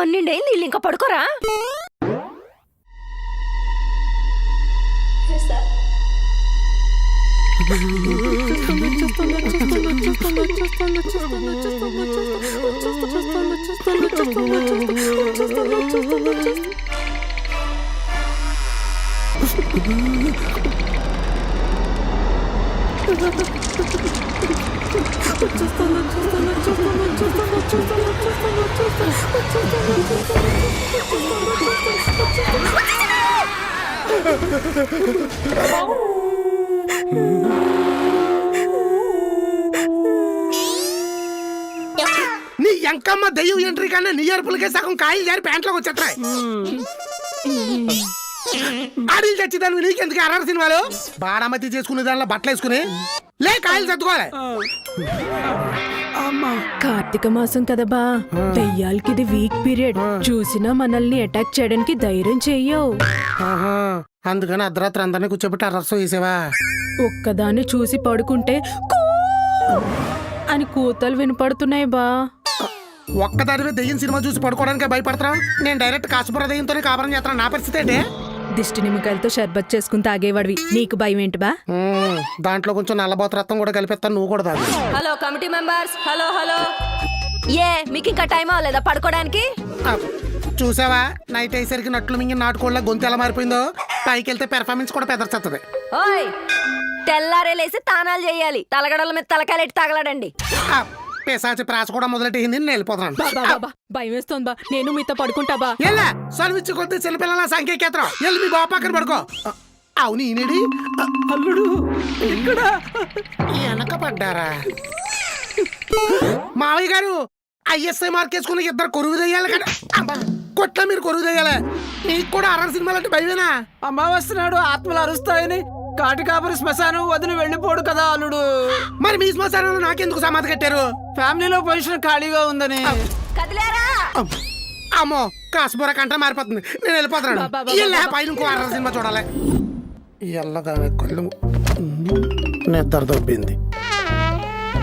12 వీళ్ళు ఇంకా పడుకోరా? నీ ఎంకమ్మ దెయ్యం ఎంట్రీ కన్నా నీ అరుపులకే సగం కాయలు జారి ప్యాంట్లోకి వచ్చేస్తాయి. ఆడిలు చచ్చిదాన్ని నీకెందుకు అర్ర సినిమాలు బారామతి చేసుకునే దానిలో బట్టలు వేసుకుని లే కాయలు చదువుకోవాలి. కార్తీక మాసం కదా బా, దెయ్యాలకి ఇది వీక్ పీరియడ్. చూసినా మనల్ని అటాక్ చేయడానికి ధైర్యం చెయ్యవు. అందుకని అర్ధరాత్రి అందరినీ కూర్చోబెట్టి అరసం వేసేవా? ఒక్కదాన్ని చూసి పడుకుంటే కూ అని కూతలు వినపడుతున్నాయి బా. ఒక్కదానివే దెయ్యం సినిమా చూసి పడుకోవడానికి భయపడతాం. నేను డైరెక్ట్ కాసుపుర దెయ్యంతోనే కాపురం చేస్తాను. నా పరిస్థితి ఏంటి? దిష్టి నిమ్మకాయలతో షర్బత్ చేసుకుని తాగేవాడివి, నీకు భయం ఏంటి బా? దాంట్లో కొంచెం నల్లబోత రక్తం కూడా కలిపిస్తాను, నువ్వు కూడా తాగు. Hello committee members, hello hello. ఏ మీకు ఇంకా టైం అవ్వలేదా పడుకోవడానికి? చూసావా నైట్ అయ్యేసరికి నట్లు మింగి నాటుకోళ్ళ గొంతు ఎలా మారిపోయిందో. పైకి వెళ్తే పెర్ఫార్మెన్స్ కూడా పెదర్చొత్తది. ఓయ్ తెల్లారేలేసి తానాలు చేయాలి, తలగడల మీద తలకాయలెట్టి తగలడండి. పేసాచి ప్రాస కూడా మొదలెట్టింది. నేను వెళ్ళిపోతున్నాను. భయం వేస్తోంది బా, నేను మీతో పడుకుంటా బా. ఎలా సర్విచ్చు కొద్ది చిన్నపిల్లల సంఖ్యకేత్రం వెళ్ళి మీ బాబు పక్కన పడుకో. అవును ఈయనడి అల్లుడు ఇక్కడ వెనక పడ్డారా? మావయ్య గారు ఐఎస్ఐ మార్క్ వేసుకుని ఇద్దరు కొరువు దెయ్యాలి కదా. కొట్ల మీరు కొరువు దెయ్యాలి. నీకు కూడా అర్రర్ సినిమాలంటే భయమేనా? అమ్మ వస్తున్నాడు, ఆత్మలు అరుస్తాయని కాటి కాపురి శ్మశానం వదిలి వెళ్ళిపోడు కదా అల్లుడు. మరి మీ శ్మశానంలో నాకెందుకు సమాధి కట్టారు? ఫ్యామిలీలో పొజిషన్ ఖాళీగా ఉందని. కదిలేరా? అమ్మో కాసుబూర కంట మారిపోతుంది. నేను వెళ్ళిపోతున్నాను. పైన ఇంకో అర్రర్ సినిమా చూడాలి. ఎల్లదాని కళ్ళు నిద్ర దొబ్బింది.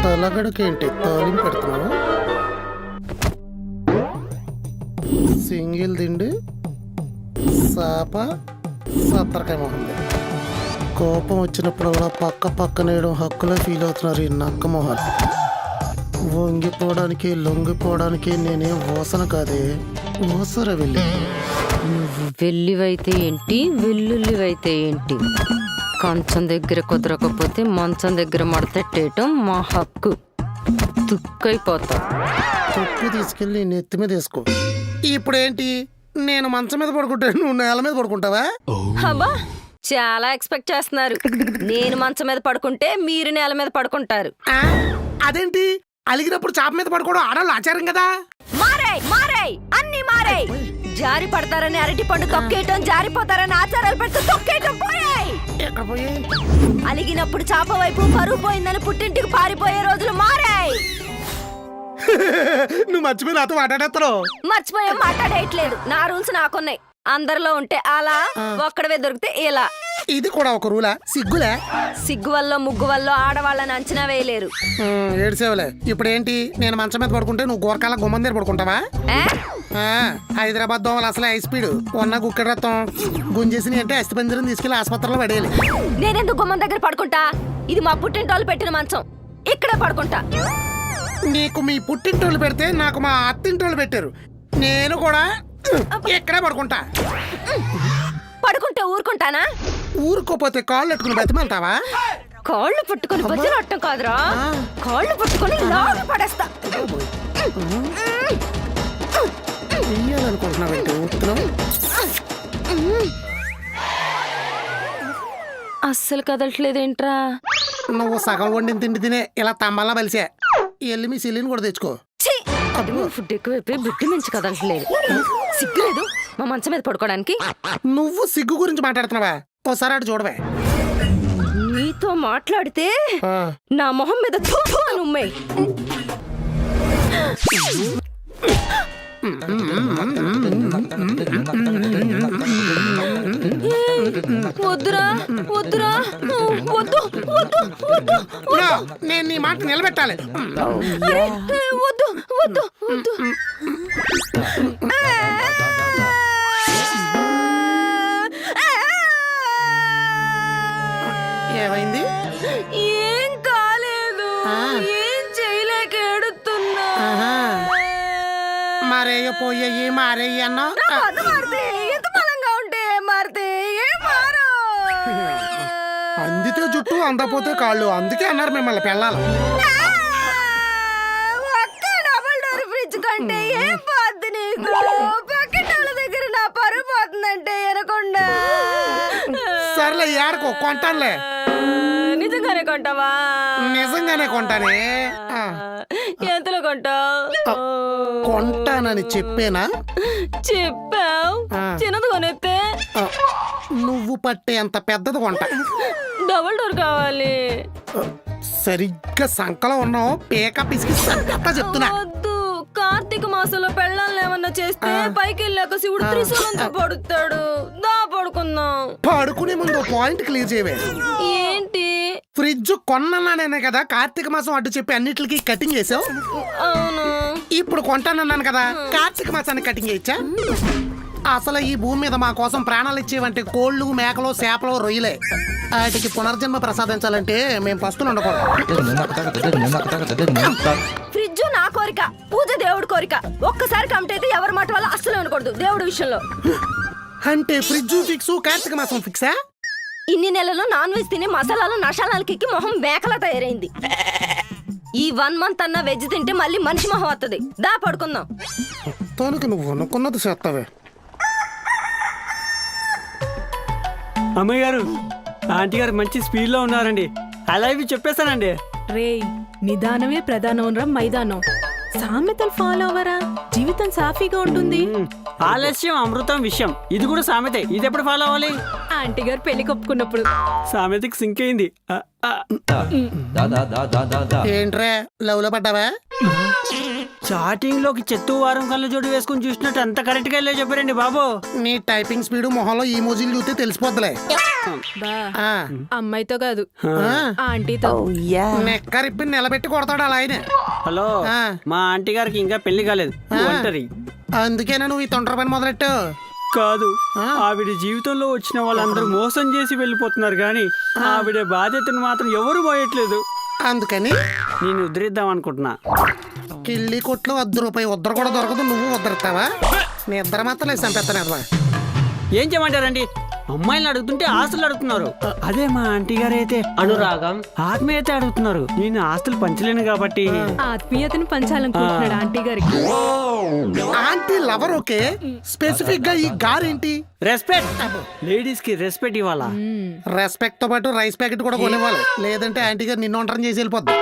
తలగడకేంటి తాలింపు పెడుతున్నావు? సింగిల్ దిండి సాప సత్తరకాయ మొహంది. కోపం వచ్చినప్పుడల్లా పక్క పక్కనేయడం హక్కులో ఫీల్ అవుతున్నారు ఈ నక్క మొహాలు. వంగిపోవడానికి లొంగిపోవడానికి నేనేం ఓసన కాదే, ఓసర వెళ్ళి. నువ్వు వెల్లివైతే ఏంటి, వెల్లుల్లివైతే ఏంటి? కంచం దగ్గర కుదరకపోతే మంచం దగ్గర మడతెట్టేయటం మా హక్కు. తుక్కైపోతావు. తుక్కు తీసుకెళ్ళి నెత్తి మీద వేసుకో. ఇప్పుడేంటి నేను మంచం మీద పడుకుంటా, నువ్వు నేల మీద పడుకుంటావా? అబ్బా చాలా ఎక్స్పెక్ట్ చేస్తున్నారు. నేను మంచం మీద పడుకుంటే మీరు నేల మీద పడుకుంటారు. అదేంటి అలిగినప్పుడు చాప మీద పడుకోవడం ఆడవాళ్ళు ఆచారం కదా. మారాయి మారాయి అన్ని మారాయి. జారి పడతారని అరటి పండు తొక్కేయటం, జారిపోతారని ఆచారాలు పెడితే తొక్కేయటం పోయాయి. అలిగినప్పుడు చాప వైపు పరువు పోయిందని పుట్టింటికి పారిపోయే రోజులు మారాయి. నువ్వు మర్చిపోయి నాతో మాట్లాడేస్తావు. మర్చిపోయా మాట్లాడేయట్లేదు. నా రూల్స్ నాకున్నాయి. అందరిలో ఉంటే అలా, ఒక్కడవే దొరికితే ఇలా. ఇది కూడా ఒక రూలా? సిగ్గులే. సిగ్గు వల్ల ముగ్గు వల్ల ఆడవాళ్ళని అంచనా వేయలేరు. ఏడ్సేవలే. ఇప్పుడేంటి నేను మంచం మీద పడుకుంటే నువ్వు గోరకాల గుమ్మం దగ్గర పడుకుంటావా? హైదరాబాద్ దోమలు అసలు హై స్పీడ్ ఉన్న గుక్కడి రక్తం గుంజేసి అంటే అస్థి పంజరం తీసుకెళ్లి ఆసుపత్రిలో పడేయాలి. నేనెందుకు గుమ్మం దగ్గర పడుకుంటా? ఇది మా పుట్టింటోళ్ళు పెట్టిన మంచం, ఇక్కడే పడుకుంటా. నీకు మీ పుట్టింటోళ్ళు పెడితే నాకు మా అత్తింటోళ్ళు పెట్టారు. నేను కూడా ఇక్కడే పడుకుంటా. పడుకుంటే ఊరుకుంటానా? ఊరుకోపోతే కాళ్ళు ఎట్టుకుని బతిమంటావా? కాళ్ళు పట్టుకుని బతిరట్టం కాదురా, కాళ్ళు పట్టుకుని లాగా పడేస్తా. అస్సలు కదలట్లేదేంట్రా? నువ్వు సగం వండిన తిండి తినే ఇలా తమ్మల్లా బలిసే. వెళ్ళి మీ సిల్లిని కూడా తెచ్చుకో. ఫుడ్ ఎక్కువైపోయి బుద్ధి మించి కదలట్లేదు. సిగ్గులేదు మా మంచం మీద పడుకోవడానికి? నువ్వు సిగ్గు గురించి మాట్లాడుతున్నావా? ఓసారి అటు చూడవే. నీతో మాట్లాడితే నా మొహం మీద థూ అని ఉమ్మే. వద్దురా వద్దురా, వద్దు నా, నేను నీ మాట నిలబెట్టాలి. అరే, వద్దు వద్దు వద్దు. ఏమైంది? ఏం కాలేదు, ఏం చేయలేక ఏడుతున్నా. మరేయో పోయేయి మారేయి అన్నా. అది మారితే ఎంత బలంగా ఉంటే ఏం మారితే ఏం మారు. అందితే జుట్టు అందపోతే కాళ్ళు, అందుకే అన్నారు మిమ్మల్ని పెళ్ళాలి. ఒక్క డబుల్ డోర్ ఫ్రిడ్జ్ కంటే ఏం పోద్ది నీకు? పక్కన వాళ్ళ దగ్గర నా పరువు పోతుందంటే ఎనకుండా. సర్లే ఏడకో, కొంటానులే. నిజంగానే కొంటావా? నిజంగానే కొంటానే. ఎంతలో కొంటావు? కొంటానని చెప్పేనా? చెప్పావు. చిన్నది కొనేస్తే నువ్వు పట్టే అంత పెద్దది కొంటా. డబుల్ డోర్ కావాలి. సరిగ్గా సంకలో ఉన్నావు, పేక పిసికి సంగత చెప్తున్నా. వద్దు, కార్తీక మాసంలో పెళ్ళాలను ఏమన్నా చేస్తే పైకి వెళ్ళాక శివుడు త్రిశూలంతో పడుతాడు. దా పడుకుందాం. పడుకునే ముందు పాయింట్ క్లియర్ చేయవే. ఏంటి? ఫ్రిడ్జ్ కొన్నానే కదా కార్తీక మాసం అడ్డు చెప్పి అన్నిటికి కటింగ్ చేసావు. అవును. ఇప్పుడు కొంటానన్నాను కదా, కార్తీక మాసానికి కటింగ్ చేయించా. అసలు ఈ భూమి మీద మా కోసం ప్రాణాలు ఇచ్చేవంటే కోళ్ళు, మేకలు, చేపలు, రొయ్యలే. వాటికి పునర్జన్మ ప్రసాదించాలంటే మేము పస్తులు ఉండకూడదు. ఫ్రిడ్జ్ నా కోరిక, పూజ దేవుడి కోరిక. ఒక్కసారి కమిట్ అయితే ఎవరి మాట వల్ల అస్సలు ఉండకూడదు దేవుడి విషయంలో. అంటే ఫ్రిడ్జ్ ఫిక్స్, కార్తీక మాసం ఫిక్సా? ఇన్ని నెలలు నాన్ వెజ్ తిని మసాలాలు నషాలాలకి మొహం మేకలా తయారైంది. ఈ 1 month అన్న వెజ్ తింటే మళ్ళీ మనిషి మొహం వస్తుంది. దా పడుకుందాం. తనకు నువ్వు అనుకున్నది చేస్తావే. అమ్మయ్య గారు, ఆంటీ గారు మంచి స్పీడ్ లో ఉన్నారండి. అలా ఇవి చెప్పేస్తానండి. రేయ్, నిదానమే ప్రధానం రా మైదానం. సామెతలు ఫాలో అవరా, జీవితం సాఫీగా ఉంటుంది. ఆలస్యం అమృతం విషయం. ఇది కూడా సామెతే. ఇది ఎప్పుడు ఫాలో అవ్వాలి? ఆంటీ గారు పెళ్లి కొప్పుకున్నప్పుడు. సామెతకి సింక్ అయింది. ఏంట్రే లవ్ లో పడ్డావా? చాటింగ్ లోకి చెత్త వారం కళ్ళు జోడు వేసుకుని చూసినట్టు అంత కరెక్ట్ గా వెళ్ళే చెప్పారండి బాబు. నీ టైపింగ్ స్పీడ్ మొహంలో ఈ మోజీలు చూస్తే తెలిసిపోద్దులే. బా, ఆ, అమ్మాయితో కాదు ఆ, ఆంటీతో. నెక్కరిప్పి నిలబెట్టి కొడతాడు అలా ఆయన. హలో, ఆ. మా ఆంటీ గారికి ఇంకా పెళ్లి కాలేదు. ఒంటరి. అందుకేనా నువ్వు ఈ తొందర పని మొదలెట్టు? కాదు, ఆవిడ జీవితంలో వచ్చిన వాళ్ళందరూ మోసం చేసి వెళ్ళిపోతున్నారు కానీ ఆవిడ బాధ్యతను మాత్రం ఎవరు పోయట్లేదు. అందుకని నేను ఉద్ధరిద్దాం అనుకుంటున్నా. కిళ్ళి కొట్లు ₹1 ఉద్దర కూడా దొరకదు, నువ్వు ఉద్దరుతావా? నీ ఇద్దరు మాత్రం లేదు చంపేస్తాను. ఏం చేయమంటారండి? అమ్మాయిలను అడుగుతుంటే ఆస్తులు అడుగుతున్నారు. అదే మా ఆంటీ గారు అయితే అనురాగం, ఆత్మీయత అడుగుతున్నారు. నేను ఆస్తులు పంచలేను కాబట్టి ఆత్మీయతను పంచాలనుకుంటున్నాడు ఆంటీ గారికి. ఆంటీ లవర్ ఓకే, స్పెసిఫిక్ గా ఈ గారేంటి? రెస్పెక్ట్. లేడీస్ కి రెస్పెక్ట్ ఇవ్వాలా? రెస్పెక్ట్ తో పాటు రైస్ ప్యాకెట్ కూడా కొనివ్వాలి, లేదంటే ఆంటీ గారు నిన్ను ఒంటరి చేసి వెళ్ళిపోద్ది.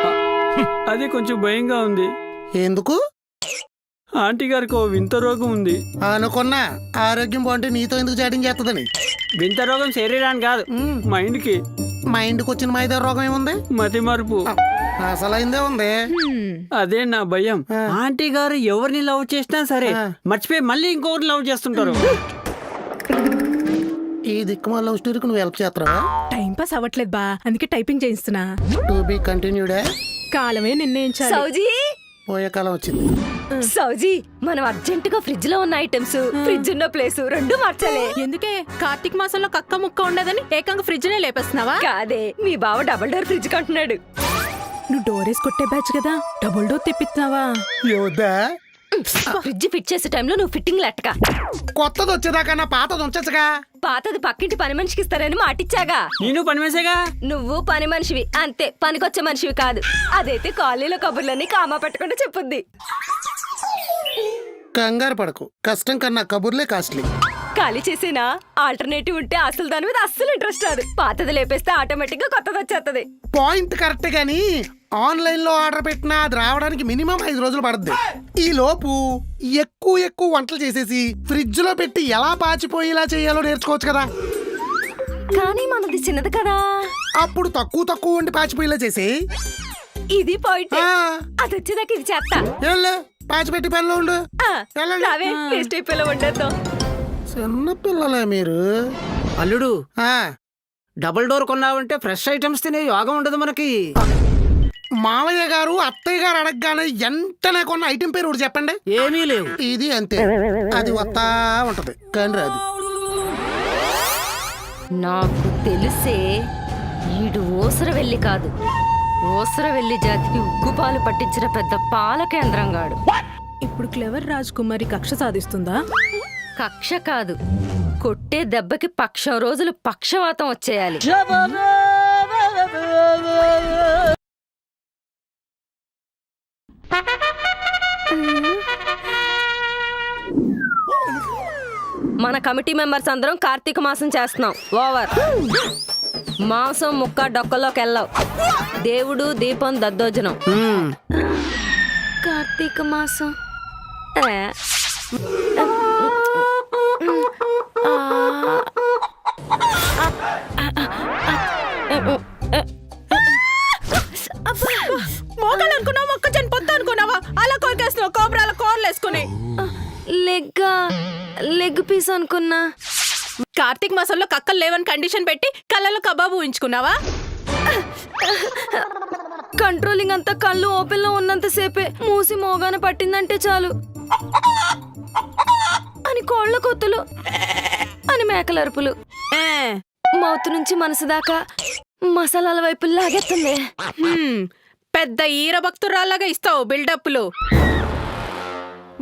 అదే కొంచెం భయంగా ఉంది. ఎందుకు? ఆంటీ గారికి ఓ వింత రోగం ఉంది. అనుకున్నా ఆరోగ్యం బాగుంటే నీతో ఎందుకు చాటింగ్ చేస్తుందని. వింత రోగం శరీరానికి కాదు, మైండ్ కి. మైండ్కి వచ్చిన మైదా రోగం ఏముంది? మతి మరుపు. అసలైందే ఉంది. అదే నా భయం. ఆంటీ గారు ఎవరిని లవ్ చేసినా సరే మర్చిపోయి మళ్ళీ ఇంకొకరిని లవ్ చేస్తుంటారు. ఈ దిక్కుమాల లవ్ స్టోరీకి నువ్వు హెల్ప్ చేస్తావా? టైం పాస్ అవ్వట్లేదు బా, అందుకే టైపింగ్ చేయిస్తున్నా. టు బి కంటిన్యూడా? కాలమే నిర్ణయించాలి. సౌజీ, పోయే కాలం వచ్చింది. సౌజీ, మనం అర్జెంట్ గా ఫ్రిడ్జ్ లో ఉన్న ఐటమ్స్, ఫ్రిడ్జ్ ఉన్న ప్లేస్ రెండు మార్చాలి. ఎందుకే? కార్తీక మాసంలో కక్క ముక్క ఉండదని ఏకంగా ఫ్రిడ్జ్ నే లేపేస్తున్నావా? కాదే, మీ బావ డబుల్ డోర్ ఫ్రిడ్జ్ కంటున్నాడు. నువ్వు డోరేసి కొట్టే బ్యాచ్ కదా, డబుల్ డోర్ తెప్పిస్తున్నావా? యోదా, ఫ్రిడ్జ్ ఫిట్ చేసే టైంలో నువ్వు ఫిట్టింగ్ లెట్టక. కొత్తది వచ్చేదాకా నా పాతది ఉంచచ్చుగా. పాతది పక్కింటి పని మనిషికి ఇస్తారని మాటిచ్చాగా. నేను పని వేసేగా. నువ్వు పని మనిషివి అంతే, పనికొచ్చే మనిషివి కాదు. అదైతే కాలనీలో కబుర్లన్నీ కామా పెట్టకుండా చెప్పుద్ది. కంగారు పడకు, కష్టం కన్నా కబుర్లే కాస్ట్లీ. ఖాళీ చేసేనా? ఆల్టర్నేటివ్ ఉంటే అసలు దాని మీద అస్సలు ఇంట్రెస్ట్ రాదు. పాతది లేపేస్తే ఆటోమేటిక్ గా కొత్తది వచ్చేస్తది. పాయింట్ కరెక్ట్ గానీ ఆన్లైన్ లో ఆర్డర్ పెట్టినా అది రావడానికి మినిమం 5 రోజులు పడుద్ది. ఈ లోపు ఎక్కువ వంటలు చేసేసి ఫ్రిడ్జ్ లో పెట్టి ఎలా పాచిపోయేలా చేయాలో నేర్చుకోవచ్చు కదా. కానీ మనది చిన్నది కదా. అప్పుడు తక్కువ వండి పాచిపోయేలా చేసి ఇది పాయింట్. అది వచ్చేదాకా ఇది చేస్తా. పాచిపెట్టి పనిలో ఉండు. వెళ్ళండి. రావే, టేస్ట్ అయిపోయేలా వండేద్దాం. చిన్న పిల్లలే మీరు. అల్లుడు, ఆ డబుల్ డోర్ కొన్నావంటే ఫ్రెష్ ఐటమ్స్ తినే యోగం ఉండదు మనకి. మావయ్య గారు అత్తయ్య గారు అడగగానే ఎంటనే కొన్న ఐటెం పేరు ఒకటి చెప్పండి. ఏమీ లేవు. ఇది అంతే, అది వస్తా ఉంటది కానీ రాదు. నాకు తెలిసే ఈడు ఊసరవెల్లి కాదు, ఊసరవెల్లి జాతికి ఉగ్గుపాలు పట్టించిన పెద్ద పాల కేంద్రంగాడు. ఇప్పుడు క్లెవర్ రాజ్ కుమారి కక్ష సాధిస్తుందా? కక్ష కాదు, కొట్టే దెబ్బకి పక్షం రోజులు పక్షవాతం వచ్చేయాలి. మన కమిటీ మెంబర్స్ అందరం కార్తీక మాసం చేస్తున్నాం. ఓవర్. మాంసం ముక్క డొక్కలోకి వెళ్ళావు. దేవుడు దీపం దద్దోజనం. కార్తీక మాసం మోకాలు అనుకున్నావా, మొక్క చనిపోతా అనుకున్నావా? అలా కోరికేస్తున్నావు కోబ్రాల కోర్లు వేసుకుని. లెగ్ పీస్ అనుకున్నా. కార్తీక మాసంలో కక్కలు లేవని కండిషన్ పెట్టి కళ్ళలో కబాబు ఊహించుకున్నావా? కంట్రోలింగ్ అంతా కళ్ళు ఓపెన్ లో ఉన్నంత సేపే, మూసి మోగాన పట్టిందంటే చాలు అని కోళ్ల కొత్తులు అని మేకలరుపులు, మౌత్ నుంచి మనసు దాకా మసాలాల వైపు లాగెత్తుంది. పెద్ద ఈర భక్తురాల్లాగా ఇస్తావు బిల్డప్లు.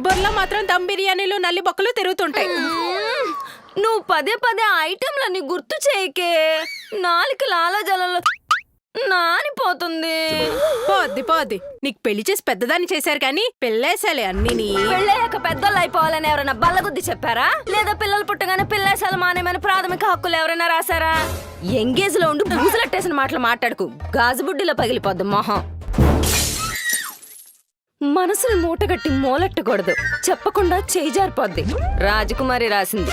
బొర్లో మాత్రం దమ్ బిర్యానీలు నల్లి బొక్కలు తిరుగుతుంటాయి. నువ్వు పదే పదే ఐటెంలన్నీ గుర్తు చేయకే, నాలుక లాలాజలంలో నానిపోతుంది. పోద్ది నీకు పెళ్లి చేసి పెద్దదాన్ని చేశారు కానీ పెళ్ళేసాలే అన్ని. పెళ్ళయ్యాక పెద్దోళ్ళు అయిపోవాలని ఎవరైనా బల్లగుద్ది చెప్పారా? లేదా పిల్లలు పుట్టగానే పిల్లేసాలు మానేమని ప్రాథమిక హక్కులు ఎవరైనా రాశారా? ఎంగేజ్ లో ఉండి బూజులట్టేసిన మాటలు మాట్లాడుకు, గాజుబుడ్డిలో పగిలిపోద్ది మొహం. మనసుని మూటగట్టి మూలెట్టకూడదు, చెప్పకుండా చేయి జారిపోద్ది. రాజకుమారి రాసింది.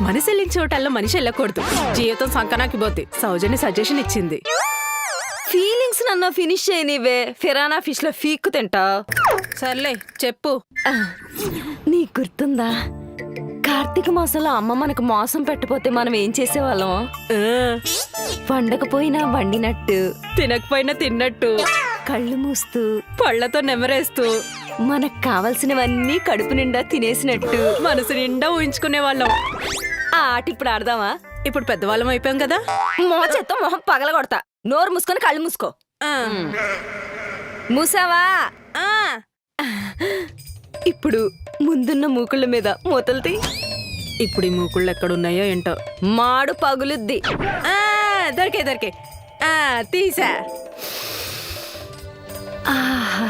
మనసు వెళ్ళిన చోటల్లో మనిషి వెళ్ళకూడదు, జీవితం సంకనాకి పోద్ది. సౌజన్య సజెషన్ ఇచ్చింది. ఫీలింగ్స్ నన్ను ఫినిష్ చేయనివే, ఫిరానా ఫిష్ లో ఫీక్కు తింటావు. సర్లే చెప్పు. నీకు గుర్తుందా కార్తీక మాసంలో అమ్మ మనకు మోసం పెట్టపోతే మనం ఏం చేసేవాళ్ళం? వండకపోయినా వండినట్టు, తినకపోయినా తిన్నట్టు, కళ్ళు మూస్తూ పళ్లతో నెమరేస్తూ, మనకు కావలసినవన్నీ కడుపు నిండా తినేసినట్టు మనసు నిండా ఊహించుకునే వాళ్ళం. ఆ ఆట ఇప్పుడు ఆడదామా? ఇప్పుడు పెద్దవాళ్ళం అయిపోయాం కదా. మోచేత్తో మొహం పగల కొడతా. నోరు మూసుకొని కళ్ళు మూసుకో. మూసావా? ఇప్పుడు ముందున్న మూకుళ్ళ మీద మూతలు తీ. ఇప్పుడు ఈ మూకుళ్ళు ఎక్కడున్నాయో ఏంటో. మాడు పగులుద్ది. దొరికే తీసా. ఆహా,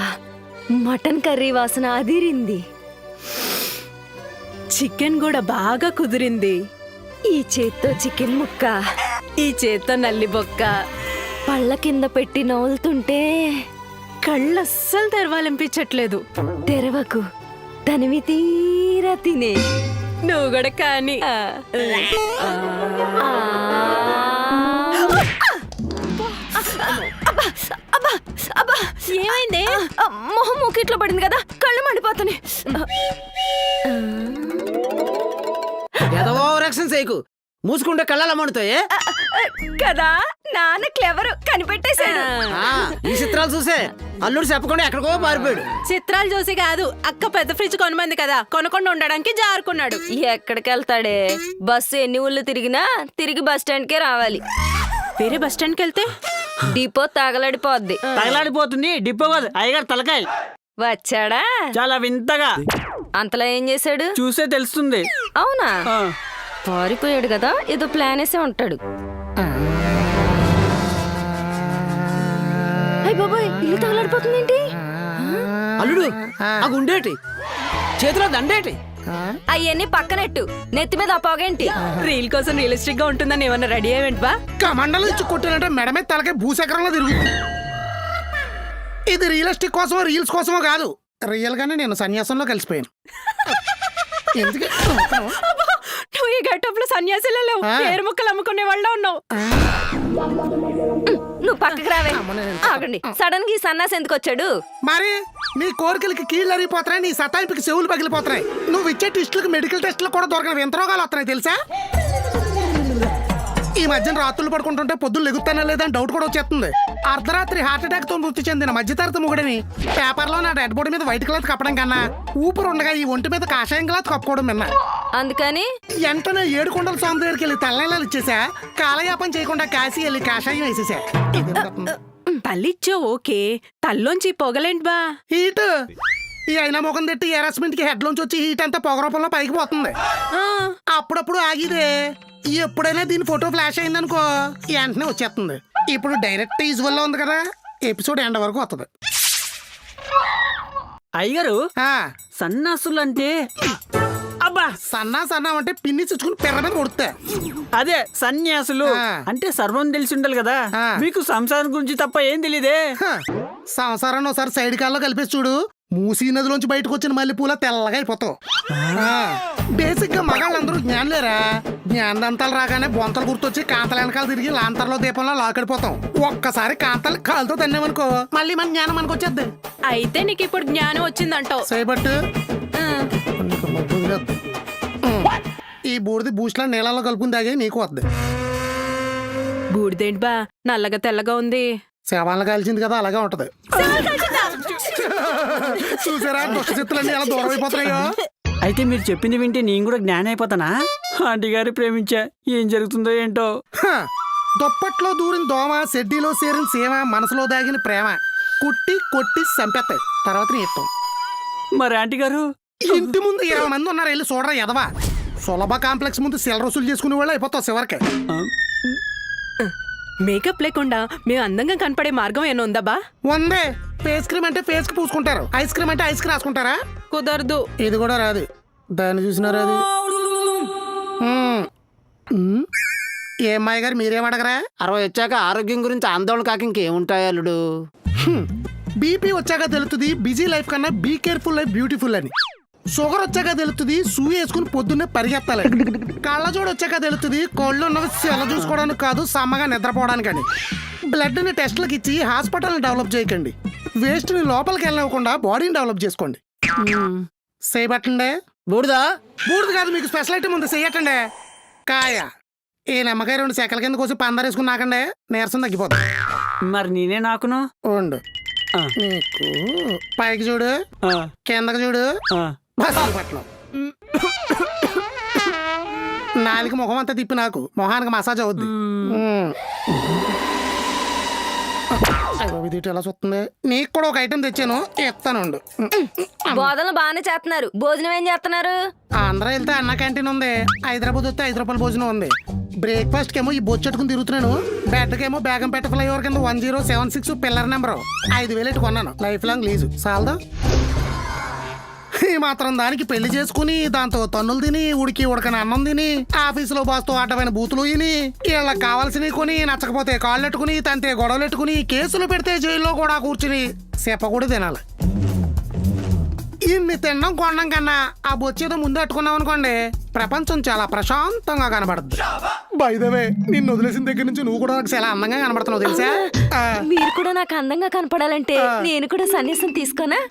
మటన్ కర్రీ వాసన అదిరింది. చికెన్ కూడా బాగా కుదిరింది. ఈ చేత్తో చికెన్ ముక్క, ఈ చేత్తో నల్లి బొక్క. పళ్ళ కింద పెట్టి నవ్వులుతుంటే కళ్ళు అస్సలు తెరవాలనిపించట్లేదు. తెరవకు, తనివి తీరా తినే. నువ్వు కూడా కానీ. ఏమైంది? మొహం మూకిట్లో పడింది కదా, కళ్ళు మండిపోతున్నాయి. మూసుకుంటే కళ్ళ మండుతాయే కదా. నాన్న క్లెవర్ కనిపెట్టేశాడు. ఈ చిత్రాలు చూసే అల్లుడు చెప్పకుండా ఎక్కడికో పారిపోయాడు. చిత్రాలు చూసి కాదు, అక్క పెద్ద ఫ్రిడ్జ్ కొనమంది కదా, కొనకుండా ఉండడానికి జారుకున్నాడు. ఎక్కడికి వెళ్తాడే? బస్సు ఎన్ని ఊళ్ళు తిరిగినా తిరిగి బస్ స్టాండ్ కే రావాలి. వేరే బస్ స్టాండ్కి వెళ్తే డిపో తగలడిపోద్ది. తగలాడిపోతుంది డిపో కాదు, అయ్యగారు తలకాయ. వచ్చాడా? చాలా వింతగా. అంతలా ఏం చేశాడు? చూసే తెలుస్తుంది. అవునా? పారిపోయాడు కదా, ఏదో ప్లాన్ వేసే ఉంటాడు. అయ్య బాబాయ్, ఇల్లు తగలడిపోతుంది ఏంటి? అల్లుడు ఆ గుండేటి, చేతిలో దండేటి. అవన్నీ పక్కనెట్టు, నెత్తి మీద ఆ పొగేంటి? రీల్ కోసం రియలిస్టిక్ గా ఉంటుందని ఏమన్నా రెడీ అయ్యేంటి? కమండలు ఇచ్చి కొట్టినట్టే మెడమే తలకే భూచక్రంలో తిరుగుతుంది. ఇది రియలిస్టిక్ కోసమో రీల్స్ కోసమో కాదు, రియల్ గానే నేను సన్యాసంలో కలిసిపోయాను. ఎందుకు నువ్వు ఈ గెటప్ లో సన్యాసిలో లేవు, పేరు ముక్కలు అమ్ముకునే వాళ్ళ ఉన్నావు. నువ్వు పక్కకి రావే. ఆగండి, సడన్ గా ఈ సన్నాసి ఎందుకు వచ్చాడు? మరి నీ కోరికలకి కీళ్ళు అరిగిపోతున్నాయి, నీ సతాయింపుకి చెవులు పగిలిపోతున్నాయి. నువ్వు ఇచ్చే టెస్టులకు మెడికల్ టెస్టులు కూడా దొరకని వింత రోగాలు వస్తున్నాయి తెలుసా? ఈ మధ్యన రాత్రులు పడుకుంటుంటే పొద్దులు లెగుతానా లేదని డౌట్ కూడా వచ్చేస్తుంది. అర్ధరాత్రి హార్ట్ అటాక్ తో మృతి చెందిన మధ్యతరగతి మొగుడని పేపర్లో నా డెడ్ బాడీ మీద వైట్ క్లాత్ కప్పడం కన్నా ఊపిరి ఉండగా ఈ ఒంటి మీద కాషాయం క్లాత్ కప్పుకోవడం విన్నా. అందుకని వెంటనే 7 కొండల స్వామి దగ్గరికి వెళ్ళి తల్లనీళ్ళు ఇచ్చేసా. కాలయాపం చేయకుండా కాశీ వెళ్ళి కాషాయం వేసేసా. తల్లిచ్చో ఓకే, తల్లోంచి పొగలేంటి బా? హీట్ ఈ అయినా ముఖం తిట్టి హెరాస్మెంట్ కి హెడ్ లోంచి వచ్చి హీట్ అంతా పొగ రూపంలో పైకి పోతుంది. ఆ, అప్పుడప్పుడు ఆగిదే. ఎప్పుడైనా దీని ఫోటో ఫ్లాష్ అయిందనుకో వెంటనే వచ్చేస్తుంది. ఇప్పుడు డైరెక్ట్ యూజువల్ లో ఉంది కదా, ఎపిసోడ్ ఎండ్ వరకు వస్తుంది. అయ్యగారు ఆ, సన్నాసులు అంటే అబ్బా సన్నా అంటే పిన్ని చుచ్చుకుని పెర్ర మీద కొడుతా. అదే సన్యాసులు ఆ. అంటే సర్వం తెలిసి ఉండాలి కదా. ఆ. మీకు సంసారం గురించి తప్ప ఏం తెలియదే. సంవత్సరాన్ని ఒకసారి సైడ్ కాల్లో కలిపేసి చూడు, మూసీ నదిలోంచి బయటకు వచ్చిన మల్లెపూల తెల్లగా అయిపోతావు. బేసిక్ గా మగాళ్ళందరూ జ్ఞానులేరా. జ్ఞానదంతాలు రాగానే బొంతలు గుర్తొచ్చి కాంతల వెనకాల తిరిగి లాంతర్లో దీపంలో లాకడిపోతాం. ఒక్కసారి కాంతలు కాలుతో తన్నామనుకో మళ్ళీ మన జ్ఞానం మనకు వచ్చేద్ది. అయితే నీకు ఇప్పుడు జ్ఞానం వచ్చిందంటావు. చేయబట్టు ఈ బూడిది బూస్లా నీళ్ళలో కలుపుకుని తాగే నీకు వద్దు. బూడిదేంటి బా నల్లగా తెల్లగా ఉంది? శవాలను కాల్చింది కదా అలాగే ఉంటది. చూసారా దుష్టచిత్తులన్నీ ఎలా దూరం అయిపోతున్నాయో. అయితే మీరు చెప్పింది వింటే నేను కూడా జ్ఞానం అయిపోతానా? ఆంటీ గారి ప్రేమించా, ఏం జరుగుతుందో ఏంటో. హ, దుప్పట్లో దూరిన దోమ, సెడ్డీలో చేరిన సీమ, మనసులో దాగిన ప్రేమ కుట్టి కొట్టి చంపేస్తాయి. తర్వాత నీ ఇష్టం. మరి ఆంటీ గారు ఇంటి ముందు 20 మంది ఉన్నారు, వెళ్ళి చూడరా ఎదవా. సులభ కాంప్లెక్స్ ముందు సెల రసూలు చేసుకునే వాళ్ళు అయిపోతావు చివరికి. మేకప్ లేకుండా మేము అందంగా కనపడే మార్గం ఏమైనా ఉందా బా? వందే ఫేస్ క్రీమ్ అంటే ఫేస్ కి పూసుకుంటారు, ఐస్ క్రీమ్ అంటే ఐస్ కి రాసుకుంటారా. కుదరదు. ఇది కూడా రాదు. దాన్ని చూసినారా అది. ఏ అమ్మాయి గారు మీరేం అడగరా? 60 వచ్చాక ఆరోగ్యం గురించి ఆందోళన కాక ఇంకేముంటాయి అల్లుడు. బీపీ వచ్చాక తెలుస్తుంది బిజీ లైఫ్ కన్నా బీ కేర్ఫుల్ లైఫ్ బ్యూటిఫుల్ అని. షుగర్ వచ్చాక తెలుస్తుంది సూ వేసుకుని పొద్దున్నే పరిగెత్తాలి. కళ్ళజోడు వచ్చాక తెలుస్తుంది కోళ్ళు ఉన్నవి సెల చూసుకోవడానికి కాదు సమ్మగా నిద్రపోవడానికి అని. బ్లడ్ని టెస్ట్లకు ఇచ్చి హాస్పిటల్ని డెవలప్ చేయకండి. వేస్ట్ని లోపలికి వెళ్ళనివ్వకుండా బాడీని డెవలప్ చేసుకోండి. చేయబట్టండి. బూడిదా బూడిది కాదు, మీకు స్పెషల్ ఐటమ్ ఉంది, చెయ్యటండి. కాయ ఈ నిమ్మకాయ 2 సెకల కింద కోసి పందరేసుకుని నాకండి, నీరసం తగ్గిపోతుంది. మరి నేనే నాకును. ఉండు ఆ. నీకు పైకి చూడు, ఆ, కిందకి చూడు, ఆ. పట్నం నాలుగు ముఖం అంతా తిప్పి నాకు మొహానికి మసాజ్ అవుద్ది. ఇది ఎలా చూస్తుంది. నీకు కూడా ఒక ఐటెం తెచ్చాను, ఇస్తానుండు. బోధనలు బాగానే చేస్తున్నారు, భోజనం ఏం చేస్తున్నారు? ఆంధ్ర వెళ్తే అన్న క్యాంటీన్ ఉంది, హైదరాబాద్ వస్తే 5 రూపాయల భోజనం ఉంది. బ్రేక్ఫాస్ట్ కేమో ఈ బొచ్చెట్టుకుని తిరుగుతున్నాను, బెడ్ కేమో బేగంపేట ఫ్లైఓవర్ కింద 1076 పిల్లర్ నెంబర్ 5,000 ఎట్టు కొన్నాను, లైఫ్ లాంగ్ లీజు. చాలదా? ఈ మాత్రం దానికి పెళ్లి చేసుకుని దాంతో తన్నులు తిని ఉడికి ఉడకని అన్నం తిని ఆఫీసులో బాస్తో ఆటమైన బూతులు తిని వీళ్ళకి కావాల్సినవి కొని నచ్చకపోతే కాళ్ళెట్టుకుని తంతే గొడవలెట్టుకుని కేసులు పెడితే జైల్లో కూడా కూర్చుని సేప కూడా తినాలి. ఇన్ని తినడం కొనడం కన్నా ఆ బొచ్చేదో ముందు అట్టుకున్నాం అనుకోండి, ప్రపంచం చాలా ప్రశాంతంగా కనబడుతుంది. బై ద వే నిన్ను వదిలేసిన దగ్గర నుంచి నువ్వు కూడా నాకు చాలా అందంగా కనబడుతున్నావు తెలుసా. మీరు కూడా నాకు అందంగా కనపడాలంటే నేను కూడా సన్యాసం తీసుకోనా?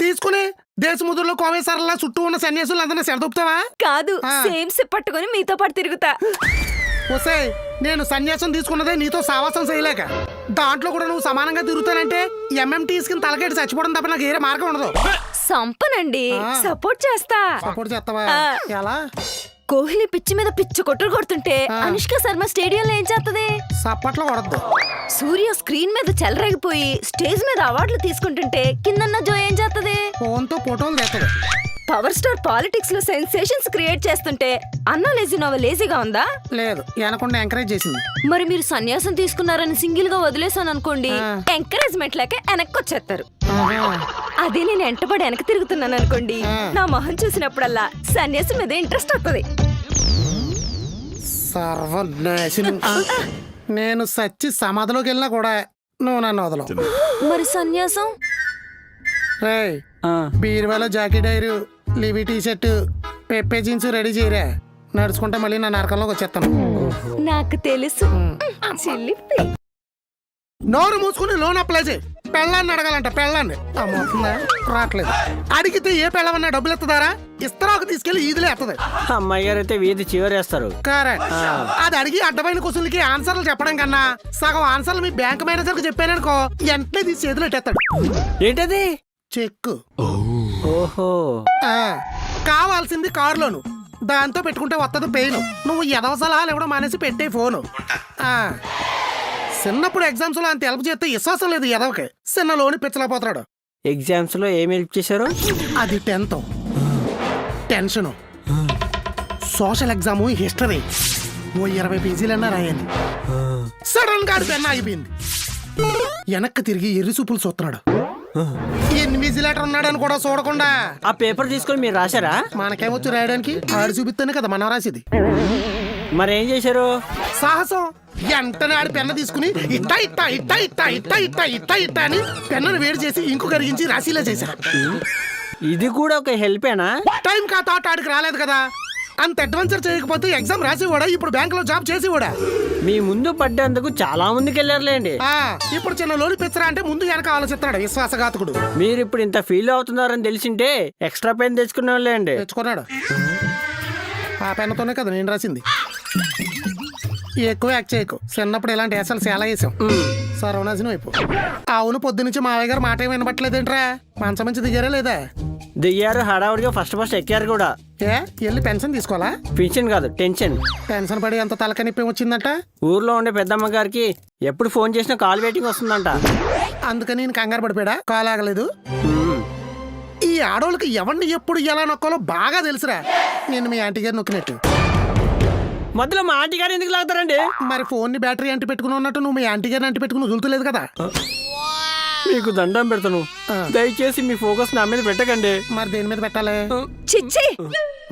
తీసుకుని దేశముద్రలో కోవేశ్వరలా చుట్టూ ఉన్న సన్యాసులు అందరినీ సెడదొప్పుతావా? కాదు, సేమ్ సిప్ పట్టుకొని మీతో పాటు తిరుగుతా. వస్తే నేను సన్యాసం తీసుకున్నదే నీతో సావాసం చేయలేక. దాంట్లో కూడా నువ్వు సమానంగా తిరుగుతానంటే ఎంఎంటీస్ కింద తలకెట్టి చచ్చిపోవడం తప్ప నాకు ఏరే మార్గం ఉండదు. సంపనండి, సపోర్ట్ చేస్తా. సపోర్ట్ చేస్తావా? ఎలా? కోహ్లీ పిచ్చి మీద పిచ్చి కొట్టుడు కొడుతుంటే అనుష్క శర్మ స్టేడియంలో ఏం చేస్తది? సప్పట్లో కొడద్దు. సూర్య స్క్రీన్ మీద చెలరేగిపోయి స్టేజ్ మీద అవార్డులు తీసుకుంటుంటే కిందన్న జో ఏం చేస్తది? ఫోన్తో ఫోటోలు తెస్తుంది. పవర్ స్టార్ పాలిటిక్స్ లో సెన్సేషన్స్ క్రియేట్ చేస్తుంటే అన్నా లేజీ నోవ లేజీగా ఉందా? లేదు, వెనకుండా ఎంకరేజ్ చేసింది. మరి మీరు సన్యాసం తీసుకున్నారని సింగిల్ గా వదిలేసాను అనుకోండి, ఎంకరేజ్మెంట్ లేక వెనక్కి వచ్చేస్తారు. అదే నేను ఎంటబడి వెనక్కి తిరుగుతున్నాను అనుకోండి, నా మొహం చూసినప్పుడల్లా సన్యాసం మీద ఇంట్రెస్ట్ వస్తుంది. సర్వనాశనం. నేను సచ్చి సమాధిలోకి వెళ్ళినా కూడా నువ్వు నన్ను వదలవు. మరి సన్యాసం? రేయ్, ఆ. బీరువాలో జాకెట్ డైరు, లివి టీ షర్ట్, పెప్పే జీన్స్ రెడీ చేయరా. నడుచుకుంటే మళ్ళీ నా నరకంలోకి వచ్చేస్తాను. నాకు తెలుసు. చిల్లిపి. నోరు మూసుకుని లోన్ అప్లై చేయి. పెళ్ళాన్ని అడగాలంట పెళ్ళాన్ని అమ్మవుతుందా రావట్లేదు. అడిగితే ఏ పెళ్ళవన్నా డబ్బులు ఎత్తదారా? ఇస్తరాకు తీసుకెళ్లి ఈదులే ఎత్తది. అమ్మాయి గారు అయితే వీధి చివరేస్తారు. కరెక్ట్. అది అడిగి అడ్డమైన క్వశ్చన్లకి ఆన్సర్లు చెప్పడం కన్నా సగం ఆన్సర్లు మీ బ్యాంక్ మేనేజర్ కి చెప్పాననుకో వెంటనే తీసి చేతులు ఎట్టేస్తాడు. ఏంటది? చెక్కు. ఓహో, కావాల్సింది కారు లోను, దాంతో పెట్టుకుంటే వస్తుంది పెయిన్. నువ్వు ఎదవ సలహాలు ఇవ్వడం మానేసి పెట్టే ఫోను. చిన్నప్పుడు ఎగ్జామ్స్ లో అంత హెల్ప్ చేస్తే విశ్వాసం లేదు ఎదవకి. చిన్న లోని పిచ్చలేకపోతున్నాడు. ఎగ్జామ్స్ లో ఏం హెల్ప్ చేశారు? అది 10th tension, social exam, history ఓ 20 పేజీలన్నా రాయాలి. సడన్ గా పెన్ ఆగిపోయింది. వెనక్కి తిరిగి ఎర్రి సూపులు చూస్తున్నాడు. ఇన్విజిలేటర్ ఉన్నాడని కూడా చూడకుండా ఆ పేపర్ తీసుకొని మీరు రాశారా? మనకేమొచ్చు రాయడానికి? ఆడు చూపిస్తేనే కదా మనం రాసేది. మరేం చేశారు? సాహసం. వెంటనే ఆడి పెన్ను తీసుకుని ఇట్టా ఇట్టా ఇట్టా ఇట్టా ఇట్టా ఇట్టా ఇట్టా ఇట్టా అని పెన్నును వేడి చేసి ఇంకు కరిగించి రాసిలా చేశారు. ఇది కూడా ఒక హెల్పేనా? టైం కా థాట్ ఆడికి రాలేదు కదా. అంత అడ్వెంచర్ చేయకపోతే ఎగ్జామ్ రాసేవాడా, ఇప్పుడు బ్యాంక్ లో జాబ్ చేసేవాడా? మీ ముందు పడ్డేందుకు చాలా మందికి వెళ్ళారులేండి. ఇప్పుడు చిన్న లోని పిచ్చరా అంటే ముందు వెనక ఆలోచిస్తున్నాడు విశ్వాసఘాతకుడు. మీరు ఇప్పుడు ఇంత ఫీల్ అవుతున్నారని తెలిసింటే ఎక్స్ట్రా పెన్ తెచ్చుకునే వాళ్ళండి. తెచ్చుకున్నాడు. ఆ పెన్నుతోనే కదా నేను రాసింది. ఎక్కువ యాక్ట్ చేయకు. చిన్నప్పుడు ఇలాంటి అసలు చాలా వేసాం. సర్వనాశనం అయిపో. అవును, పొద్దు నుంచి మావయ్య గారు మాట ఏమి వినబట్టలేదేంట్రా? మంచం మంచి దిగారా లేదా? దిగారు, హడావుడిగా ఫస్ట్ ఎక్కారు కూడా. వెళ్ళి పెన్షన్ తీసుకోవాలా? పెన్షన్ కాదు, టెన్షన్. టెన్షన్ పడి అంత తలకనిప్పి వచ్చిందంట. ఊర్లో ఉండే పెద్దమ్మ గారికి ఎప్పుడు ఫోన్ చేసినా కాల్ వెయిటింగ్ వస్తుందంట. అందుకని నేను కంగారు పడిపోయాడా? కాల్ ఆగలేదు. ఈ ఆడోళ్ళకి ఎవరిని ఎప్పుడు ఎలా నొక్కాలో బాగా తెలుసురా. నేను మీ ఆంటీ గారు నొక్కినట్టు. మధ్యలో మా ఆంటీ గారు ఎందుకు లాగుతారండి? మరి ఫోన్ ని బ్యాటరీ అంటి పెట్టుకుని ఉన్నట్టు నువ్వు మీ ఆంటీ గారిని అంటి పెట్టుకుని వదులుతలేదు కదా. మీకు దండం పెడతాను, దయచేసి మీ ఫోకస్ నా మీద పెట్టకండి. మరి దేని మీద పెట్టాలి? చిచ్చి,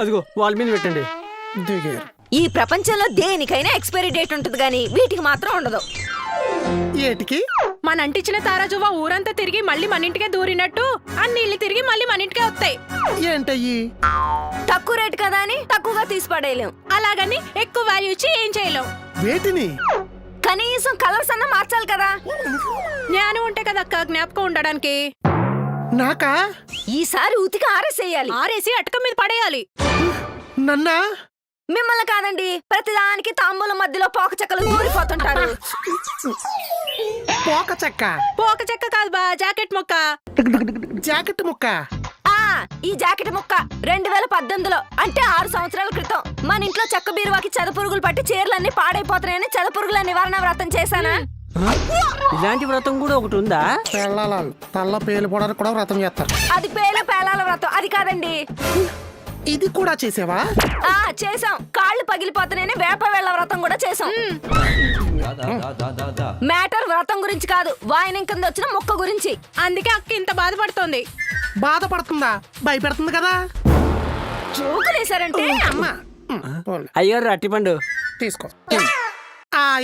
అదిగో వాళ్ళ మీద పెట్టండి. దిగారు. ఈ ప్రపంచంలో దేనికైనా ఎక్స్పైరీ డేట్ ఉంటుంది కానీ వీటికి మాత్రం ఉండదు. ఏటికి? మన అంటించిన తారాజువా ఊరంతా తిరిగి మళ్ళీ మన ఇంటికే దూరినట్టు అన్ని ఇల్లు తిరిగి మళ్ళీ మన ఇంటికే వస్తాయి. ఏంటయ్యి? తక్కువ రేటు కదా అని తక్కువగా తీసి పడేయలేం. అలాగని ఎక్కువ వాల్యూ ఇచ్చి ఏం చేయలేం. వేటిని? కనీసం కలర్స్ అన్నా మార్చాలి కదా. జ్ఞానం ఉంటే కదా అక్క జ్ఞాపకం ఉండడానికి. నాకా? ఈసారి ఉతికి ఆరేసేయాలి. ఆరేసి అటక మీద పడేయాలి. నన్నా? మిమ్మల్ని కాదండి, ప్రతిదానికి తాంబూలం మధ్యలో పోక చెక్కలు దూరిపోతుంటారు. పోక చెక్క? పోక చెక్క కాదు బా, జాకెట్ మొక్క. జాకెట్ ముక్క? ఈ జాకెట్ ముక్క 2018లో అంటే 6 సంవత్సరాల క్రితం మన ఇంట్లో చెక్క బీరువాకి చెదపురుగులు పట్టి చీరలన్నీ పాడైపోతున్నాయని చెదపురుగుల నివారణ వ్రతం చేశానా? ఇలాంటి వ్రతం కూడా ఒకటి ఉందా? పెళ్ళాలు తల్ల పేలు పోవడానికి కూడా వ్రతం చేస్తారు. అది పేలాల వ్రతం, అది కాదండి. ఇది కూడా చేసావా? చేసాం. కాళ్ళు పగిలిపోతున్నాయని వేప వేళ్ళ వ్రతం కూడా చేసాం. మ్యాటర్ వ్రతం గురించి కాదు, వాయినం కింద వచ్చిన మొక్క గురించి. అందుకే అక్క ఇంత బాధపడుతోంది. బాధపడుతుందా? భయపెడుతుంది కదా. జోకులేశారంటే అమ్మా అయ్యారు అట్టిపండు తీసుకో.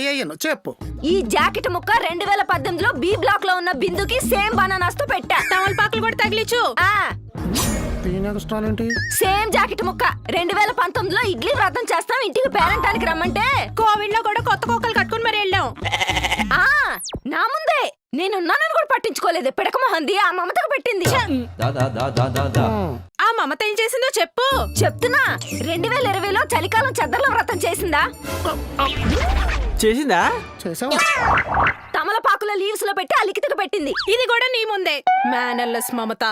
ఏయను చెప్పు. ఈ జాకెట్ ముక్క 2018లో బి బ్లాక్ లో ఉన్న బిందుకి సేమ్ బనానాస్ తో పెట్టా. తమలపాకులు కూడా తగిలిచ్చు. సేమ్ జాకెట్ ముక్క 2019లో ఇడ్లీ వ్రతం చేస్తాం ఇంటికి పేరంటానికి రమ్మంటే కోవిడ్ లో కూడా కొత్త కుక్కలు కట్టుకుని మరి వెళ్ళాం. నా ముందే నేనున్నానని కూడా పట్టించుకోలేదు. పిడక మొహంది ఆ మమతకు పెట్టింది. ఆ మమత ఏం చేసిందో చెప్పు. చెప్తున్నా, 2020లో చలికాలం చెద్దర్ల వ్రతం చేసిందా? చేసిందా? చేసావా? తమలపాకుల లీవ్స్ లో పెట్టి అలికితకు పెట్టింది. ఇది కూడా నీ ముందే. మేనర్లెస్ మమత.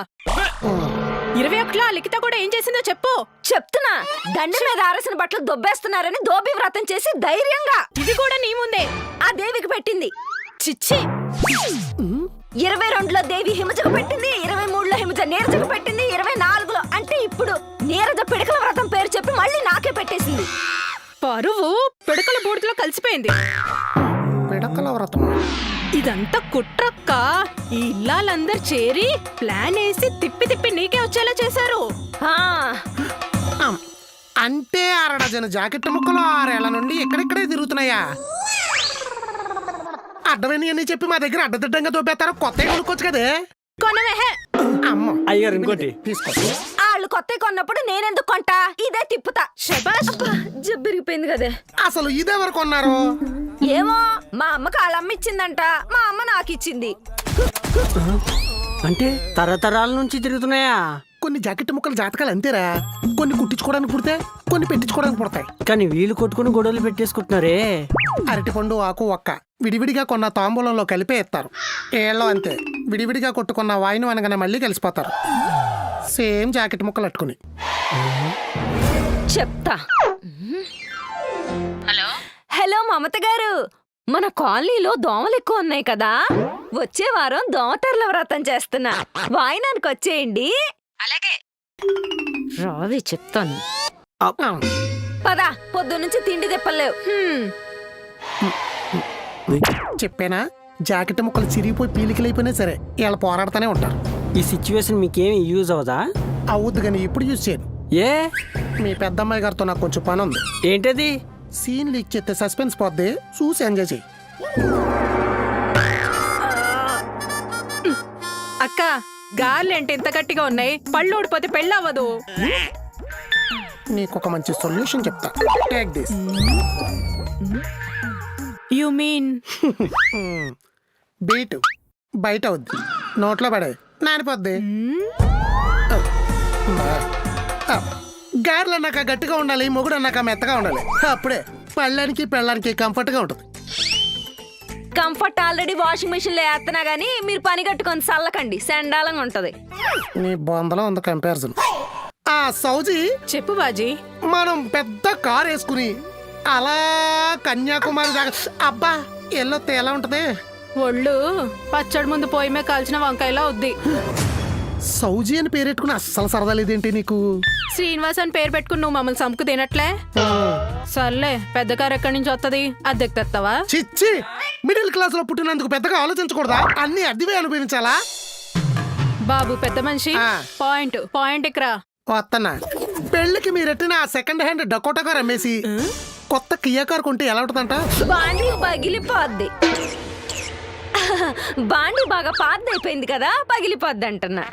21లో ఆ లిఖిత కూడా ఏం చేసిందో చెప్పు. చెప్తున్నా, దండ మీద ఆరేసిన బట్టలు దొబ్బేస్తున్నారని దోబి వ్రతం చేసి ధైర్యంగా ఇది కూడా నీ ముందే ఆ దేవికి పెట్టింది. చిచ్చి. 22లో దేవి హిమజకు పెట్టింది, 23లో హిమజ నీరజకు పెట్టింది, 24లో అంటే ఇప్పుడు నీరజ పిడకల వ్రతం పేరు చెప్పి మళ్ళీ నాకే పెట్టేసింది. పరువు పిడకల బూడిదలో కలిసిపోయింది. పిడకల వ్రతం ఇదంతా కుట్రక్క. ఈ ఇల్లాలందరూ చేరి ప్లాన్ వేసి తిప్పి తిప్పి నీకే వచ్చేలా చేశారు. అంటే 6 డజన్ జాకెట్ ముక్కలు 6 ఏళ్ల నుండి ఎక్కడెక్కడే తిరుగుతున్నాయా? అడ్డమని అన్ని చెప్పి మా దగ్గర అడ్డదిడ్డంగా దోపేస్తారా? కొత్త కొనుక్కోవచ్చు కదే. కొనవే. అమ్మ అయ్యారు ఇంకోటి తీసుకో. వాళ్ళు కొత్త కొన్నప్పుడు నేనెందుకు కొంటా? ఇదే తిప్పుతా. శబాష్. జబ్బిరిగిపోయింది కదే. అసలు ఇదెవరు కొన్నారు? ఏమో మా అమ్మకి వాళ్ళమ్మ ఇచ్చిందంట, మా అమ్మ నాకు ఇచ్చింది. అంటే తరతరాల నుంచి తిరుగుతున్నాయా? కొన్ని జాకెట్ ముక్కలు జాతకాలు అంతేరా, కొన్ని కుట్టించుకోవడానికి పుడతాయి, కొన్ని పెట్టించుకోవడానికి పుడతాయి. కానీ వీళ్ళు కొట్టుకుని గొడవలు పెట్టేసుకుంటున్నారే. అరటిపండు ఆకు ఒక్క విడివిడిగా కొన్న తాంబూలంలో కలిపే ఎత్తారు. ఏళ్ళో అంతే, విడివిడిగా కొట్టుకున్న వాయిను అనగానే మళ్ళీ కలిసిపోతారు. సేమ్ జాకెట్ ముక్కలు అట్టుకుని. చెప్తా. హలో మమత గారు, మన కాలనీలో దోమలు ఎక్కువ ఉన్నాయి కదా, వచ్చే వారం దోమతెరల వ్రతం చేస్తున్నా, వాయినానికి వచ్చేయండి. అలాగే రావే చెప్తాను. పదా, పొద్దు నుంచి తిండి తిప్పలేవు. చెప్పానా, జాకెట్ ముక్కలు చిరిగిపోయి పీలికలైపోయినా సరే వీళ్ళు పోరాడుతూనే ఉంటారు. ఈ సిచ్యువేషన్ మీకేమి యూజ్ అవుదా? అవుద్దు కానీ ఇప్పుడు యూజ్ చేయను. ఏ మీ పెద్దమ్మాయి గారితో నాకు కొంచెం పని ఉంది. ఏంటది? సీన్ లీక్ చేస్తే సస్పెన్స్ పోద్ది, చూసి ఎంజాయ్ చెయ్యి. అక్క, గార్లేంటి ఇంత గట్టిగా ఉన్నాయి? పళ్ళు ఊడిపోతే పెళ్ళవ్వదు. నీకు ఒక మంచి సొల్యూషన్ చెప్తా, take this. You mean beat బయట అవుద్ది, నోట్లో పడే నానిపోద్ది. గారెలు అన్నాక గట్టిగా ఉండాలి, మొగుడు అన్నాక మెత్తగా ఉండాలి. అప్పుడే పెళ్ళానికి కంఫర్ట్ గా ఉంటుంది. కంఫర్ట్ ఆల్రెడీ వాషింగ్ మిషన్ లో వేస్తున్నా గానీ మీరు పని కట్టుకొని చల్లకండి, సెండాలంగా ఉంటది. నీ బొందలో ఉంది కంపారిజన్. ఆ సౌజీ, చెప్పు బాజీ. మనం పెద్ద కార్ వేసుకుని అలా కన్యాకుమారి దాకా, అబ్బా ఎల్లొత్తే ఎలా ఉంటది? ఒళ్ళు పచ్చడి ముందు పొయ్యి మీద కాల్చిన వంకాయలా వద్ది. సౌజీ అని పేరెట్టుకుని అస్సలు సరదా లేదేంటి నీకు? శ్రీనివాస్ అని పేరు పెట్టుకుని నువ్వు మమ్మల్ని చంపుకు తినట్లే. సర్లే, పెద్ద కారు ఎక్కడి నుంచి వస్తుంది? అద్దెకి తెస్తావా? చిచ్చి, మిడిల్ క్లాస్ లో పుట్టినందుకు పెద్దగా ఆలోచించకూడదా? అన్ని అద్దెవే అనుభవించాలా? బాబు పెద్ద మనిషి, పాయింట్ ఇక్కడ. వస్తన్నా. పెళ్లికి మీరెట్టిన ఆ సెకండ్ హ్యాండ్ డకోటా కార్ అమ్మేసి కొత్త కియా కార్ కొంటే ఎలా ఉంటుందంట? బాండి పగిలిపోద్ది. బాండి బాగా పాతైపోయింది కదా, పగిలిపోద్ది అంటున్నా.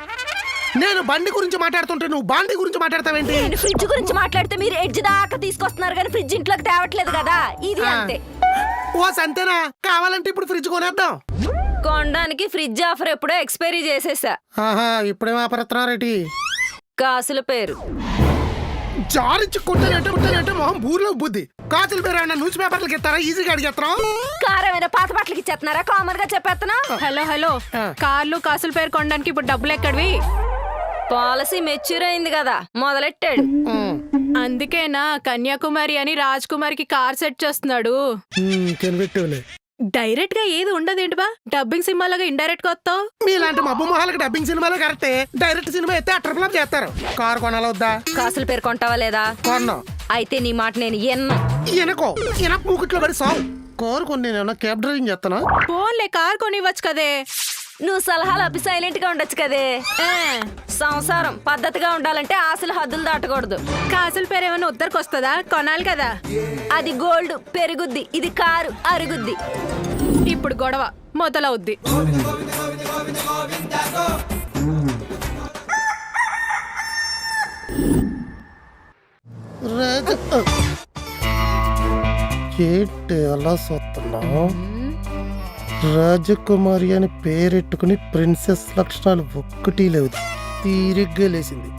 నేను బండి గురించి మాట్లాడుతుంటే నువ్వు బాండి గురించి మాట్లాడతావేంటి? నేను ఫ్రిడ్జ్ గురించి మాట్లాడితే మీరు ఎడ్జ్ దాకా తీసుకొస్తున్నారు కానీ ఫ్రిడ్జ్ ఇంట్లోకి తేవట్లేదు కదా, ఇది అంతే. ఓ సంతేనా? కావాలంటే ఇప్పుడు ఫ్రిడ్జ్ కొనేద్దాం. కొనడానికి ఫ్రిడ్జ్ ఆఫర్ ఎప్పుడో ఎక్స్పైరీ చేసేసా. ఆహా, ఇప్పుడేం ఆపరేస్తున్నారేటి? కాసుల పేరు జారించి కుట్టాలంటే మొహం బూర్లో బుద్ధి. కాసుల పేరు ఏమన్నా న్యూస్ పేపర్లకి ఇస్తారా? ఈజీగా అడిగేస్తాం. కారమైన పాత బట్టలకి ఇచ్చేస్తున్నారా? కామన్ గా చెప్పేస్తున్నా. హలో, కార్లు కాసుల పేరు కొనడానికి ఇప్పుడు డబ్బులు ఎక్కడివి? పాలసీ మెచ్యూర్ అయింది కదా, మొదలెట్టాడు. అందుకేనా కన్యాకుమారి అని రాజ్ కుమార్కి కార్ సెట్ చేస్తున్నాడు. కనిపెట్టేవులే. డైరెక్ట్ గా ఏది ఉండదేంటి బా, డబ్బింగ్ సినిమాలాగా ఇండైరెక్ట్ గా వస్తావు. మీలాంటి మబ్బు మొహాలకు డబ్బింగ్ సినిమాలో కరెక్టే, డైరెక్ట్ సినిమా అయితే ట్రిపుల్ అప్ చేస్తారు. కారు కొనాలా వద్దా? కాసుల పేరు కొంటావా లేదా? కొన్నాం. అయితే నీ మాట నేను ఎన్నో. ఈయన మూకిట్లో పడి సావు. కారు కొన్ని నేను క్యాబ్ డ్రైవింగ్ చేస్తానా? ఫోన్లే కార్ కొనివ్వచ్చు కదే. నువ్వు సలహాలు అప్పి సైలెంట్ గా ఉండొచ్చు కదే. సంసారం పద్ధతిగా ఉండాలంటే ఆశలు హద్దులు దాటకూడదు. కాసుల పేరు ఏమైనా ఉద్దరికి వస్తుందా? కొనాలి కదా. అది గోల్డ్ పెరుగుద్ది, ఇది కారు అరుగుద్ది. ఇప్పుడు గొడవ మొదలవుద్ది. ఏంటి అలా చూస్తున్నావు? రాజకుమారి అని పేరెట్టుకుని ప్రిన్సెస్ లక్షణాలు ఒక్కటి లేవు, తీరిగ్గా లేసింది.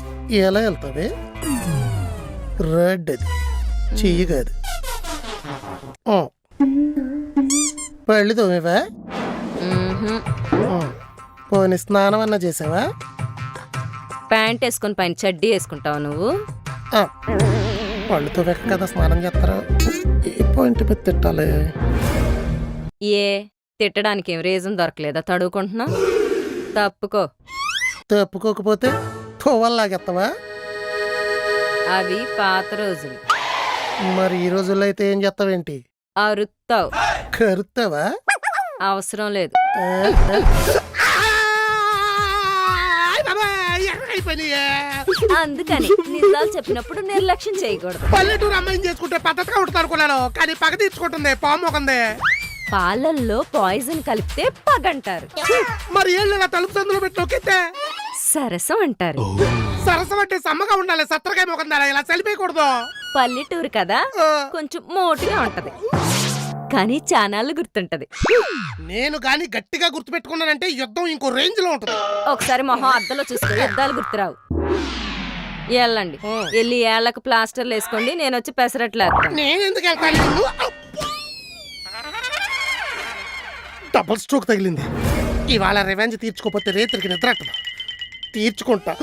ఎలా వెళ్తావే? రెడ్ అది చెయ్యి కాదు. పళ్ళు తోమేవా? పోనీ స్నానం అన్నా చేసావా? ప్యాంట్ వేసుకుని పైన చడ్డీ వేసుకుంటావు నువ్వు. పళ్ళుతో వెక్క కదా స్నానం చేస్తారా? ఏ పాయింట్ మీద తిట్టాలి? ఏ తిట్టడానికి ఏం రీజన్ దొరకలేదా? తడుకుంటున్నా, తప్పుకో. తప్పుకోకపోతే తోవల్లాగెత్తవా? అవి పాత రోజులు. మరి ఈ రోజుల్లో అయితే ఏం చేస్తావేంటి? అరుత్తావు. కరుతావా? అవసరం లేదు. అందుకని నిజాలు చెప్పినప్పుడు నిర్లక్ష్యం చేయకూడదు. పల్లెటూరు అమ్మాయిని చేసుకుంటే పద్ధతిగా ఉంటుంది అనుకున్నాను, కానీ పగ తీర్చుకుంటుంది, పాము ఒకంది. పాలల్లో పాయిజన్ కలిపితే పగంటారు. మరి ఏళ్ళు తలుపు సందులో పెట్టి నొక్కితే సరసం అంటారు. సరసం అంటే సమ్మగా ఉండాలి, సత్తరకాయ మొకందారా, ఇలా చలిపోయకూడదు. పల్లెటూరు కదా, కొంచెం మోటుగా ఉంటది, కానీ చానాళ్ళు గుర్తుంటది. నేను గాని గట్టిగా గుర్తుపెట్టుకున్నానంటే యుద్ధం ఇంకో రేంజ్ లో ఉంటది. ఒకసారి మొహం అద్దంలో చూసుకో, యుద్ధాలు గుర్తురావు. వెళ్ళండి, వెళ్ళి ఏళ్లకు ప్లాస్టర్లు వేసుకోండి, నేను వచ్చి పెసరట్లు వేస్తాను. నేను ఎందుకు వెళ్తాను? నిన్ను? డబుల్ స్ట్రోక్ తగిలింది. ఇవాళ రివెంజ్ తీర్చుకోపోతే రేత్రికి నిద్ర అట్టదు. తీర్చుకుంటా.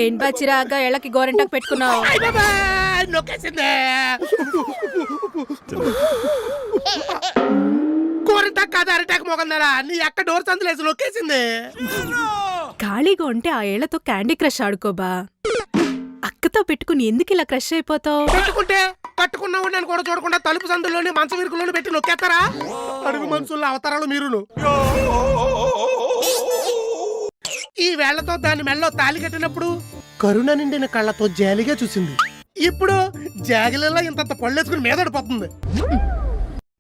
ఏం బచ్చిరాగా ఎళ్ళకి గోరెంటాకు పెట్టుకున్నావు? అయ్ బాబాయ్, నొక్కేసిందే. కోరింటాక్ కాదు, అరిటాక్ మోగందారా, నీ అక్క డోర్ సందులేసి నొక్కేసింది. ఖాళీగా ఉంటే ఆ ఏళ్లతో క్యాండీ క్రష్ ఆడుకోబా. అక్కతో పెట్టుకుని ఎందుకు ఇలా క్రష్ అయిపోతావు? పెట్టుకుంటే కట్టుకున్నా ఉండని కూడా చూడకుండా తలుపు సందులోని మంచం విరుకులోని పెట్టి నొక్కేస్తారా? అడుగు మనుషుల అవతారాలు మీరును. ఈ వేళ్లతో దాని మెళ్ళలో తాళి కట్టినప్పుడు కరుణ నిండిన కళ్ళతో జాలిగా చూసింది. ఇప్పుడు జాగిలలో ఇంతంత పళ్ళేసుకుని మీదడిపోతుంది.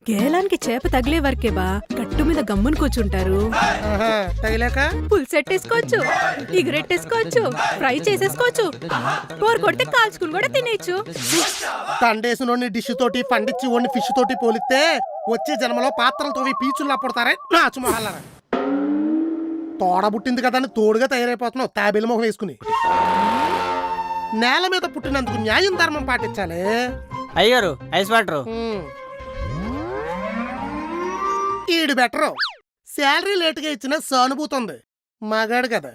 గేలానికి చేప తగిలే వరకే బా, గట్టు మీద గమ్మున కూర్చుంటారు. తగిలేక పులుసెట్టేసుకోవచ్చు, ఇగురెట్టేసుకోవచ్చు, ఫ్రై చేసేసుకోవచ్చు, బోర్ కొట్టి కాల్చుకుని కూడా తినేయచ్చు. తండేసినోడిని డిష్ తోటి పండించి ఓడిని ఫిష్ తోటి పోలిస్తే వచ్చే జన్మలో పాత్రలతో పీచుల్లా పుడతారే నాచు మొహాలరా. తోడబుట్టింది కదా అని తోడుగా తయారైపోతున్నావు తాబేలు మొహం వేసుకుని. నేల మీద పుట్టినందుకు న్యాయం ధర్మం పాటించాలి. అయ్యారు ఐస్ వాటర్. ఈడు బెటరు, శాలరీ లేటుగా ఇచ్చిన సానుభూతి ఉంది. మగాడు కదా.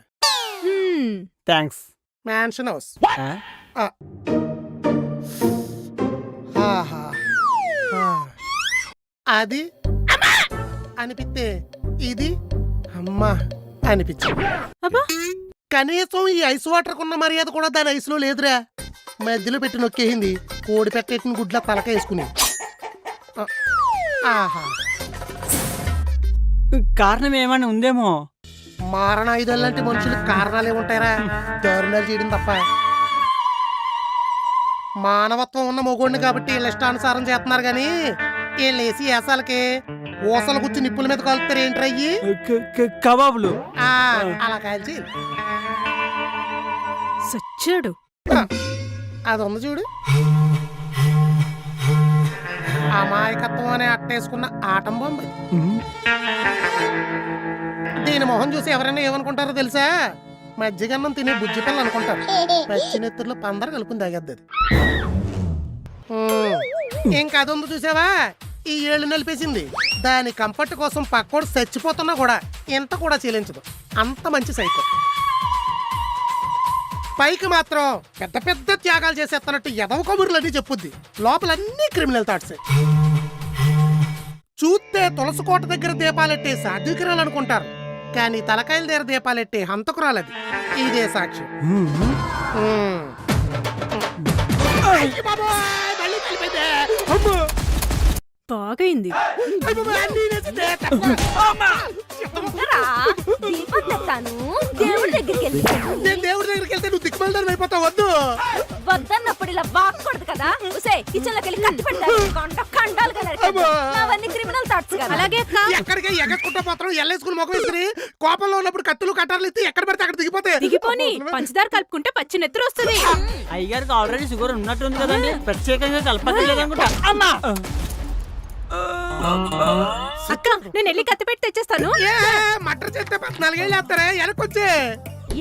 థ్యాంక్స్. Mansion house. ఆహా. అది అమ్మా అనిపిస్తే ఇది అమ్మా అనిపించింది. అబ్బా, కనీసం ఈ ఐస్ వాటర్ కున్న మర్యాద కూడా దాని ఐస్ లో లేదురా. మధ్యలో పెట్టి నొక్కేసింది, కోడి పెట్టేటిన గుడ్ల తలక వేసుకుని. ఆహా. కారణం ఏమైనా ఉందేమో. మారణాయుధాలు లాంటి మనుషులకు కారణాలు ఏముంటాయరా? దారుణాలు చేయడం తప్ప. మానవత్వం ఉన్న మొగోడిని కాబట్టి వీళ్ళ ఇష్టానుసారం చేస్తున్నారు గాని వీళ్ళు వేసి వేసాలకి ఊసలు గుచ్చి నిప్పుల మీద కాలుతారు ఏంట్రా అయ్యి? కబాబులు. అలా కాల్చి సచ్చాడు. అది ఉంది చూడు, అమాయకత్వం అనే అట్టేసుకున్న ఆటం బొమ్మ. దీని మొహం చూసి ఎవరైనా ఏమనుకుంటారో తెలుసా? మజ్జిగన్నం తినే బుజ్జి పిల్ల అనుకుంటారు. పచ్చి నెత్తుర్లో పందరు కలుపుని తాగేద్ది. ఇంకా అది ఉంది చూసావా, ఈ ఏళ్ళు నలిపేసింది. దాని కంఫర్ట్ కోసం పక్కోడు చచ్చిపోతున్నా కూడా ఎంత కూడా చెల్లించదు. అంత మంచి సైకో. పైకి మాత్రం పెద్ద పెద్ద త్యాగాలు చేసేస్తున్నట్టు ఎదవ కబుర్లన్నీ చెప్పుద్ది. లోపలన్నీ క్రిమినల్ థాట్సే. చూస్తే తులసి కోట దగ్గర దీపాలెట్టే సాధ్వికరాలు అనుకుంటారు, కానీ తలకాయల దగ్గర దీపాలెట్టే హంతకురాలది. ఇదే సాక్ష్యం. బాగైంది. దేవుడి దగ్గరికి వెళ్ళి నేను దేవుడి దగ్గరికి వెళ్తే నువ్వు దిక్కుమల్దారు అయిపోతావు. వద్దు. వద్దన్నప్పుడు ఇలా వాక్కూడదు కదా. ఉసే కిచెన్ లోకి వెళ్ళి కత్తి పెడతారు, కండాలుగా అవన్నీ క్రిమినల్ థాట్స్ కదా. అలాగే అక్క. ఎక్కడికి ఎగట్టుకుంటా పోతాం, ఎల్లేసుకుని మొగం వేసుకుని కోపంలో ఉన్నప్పుడు కత్తులు కట్టాలు ఎత్తి ఎక్కడ పడితే అక్కడ దిగిపోతాయి. దిగిపోని పంచదార కలుపుకుంటే పచ్చి నెత్తురు వస్తుంది. అయ్యగారికి ఆల్రెడీ షుగర్ ఉన్నట్టుంది కదండి, ప్రత్యేకంగా కలపలేదనుకుంటా. అమ్మా అక్క, నేను వెళ్ళి కత్తి పెట్టి తెచ్చేస్తాను. మటర్ చేస్తే 14 ఏళ్ళు వేస్తారే వెనకొచ్చే.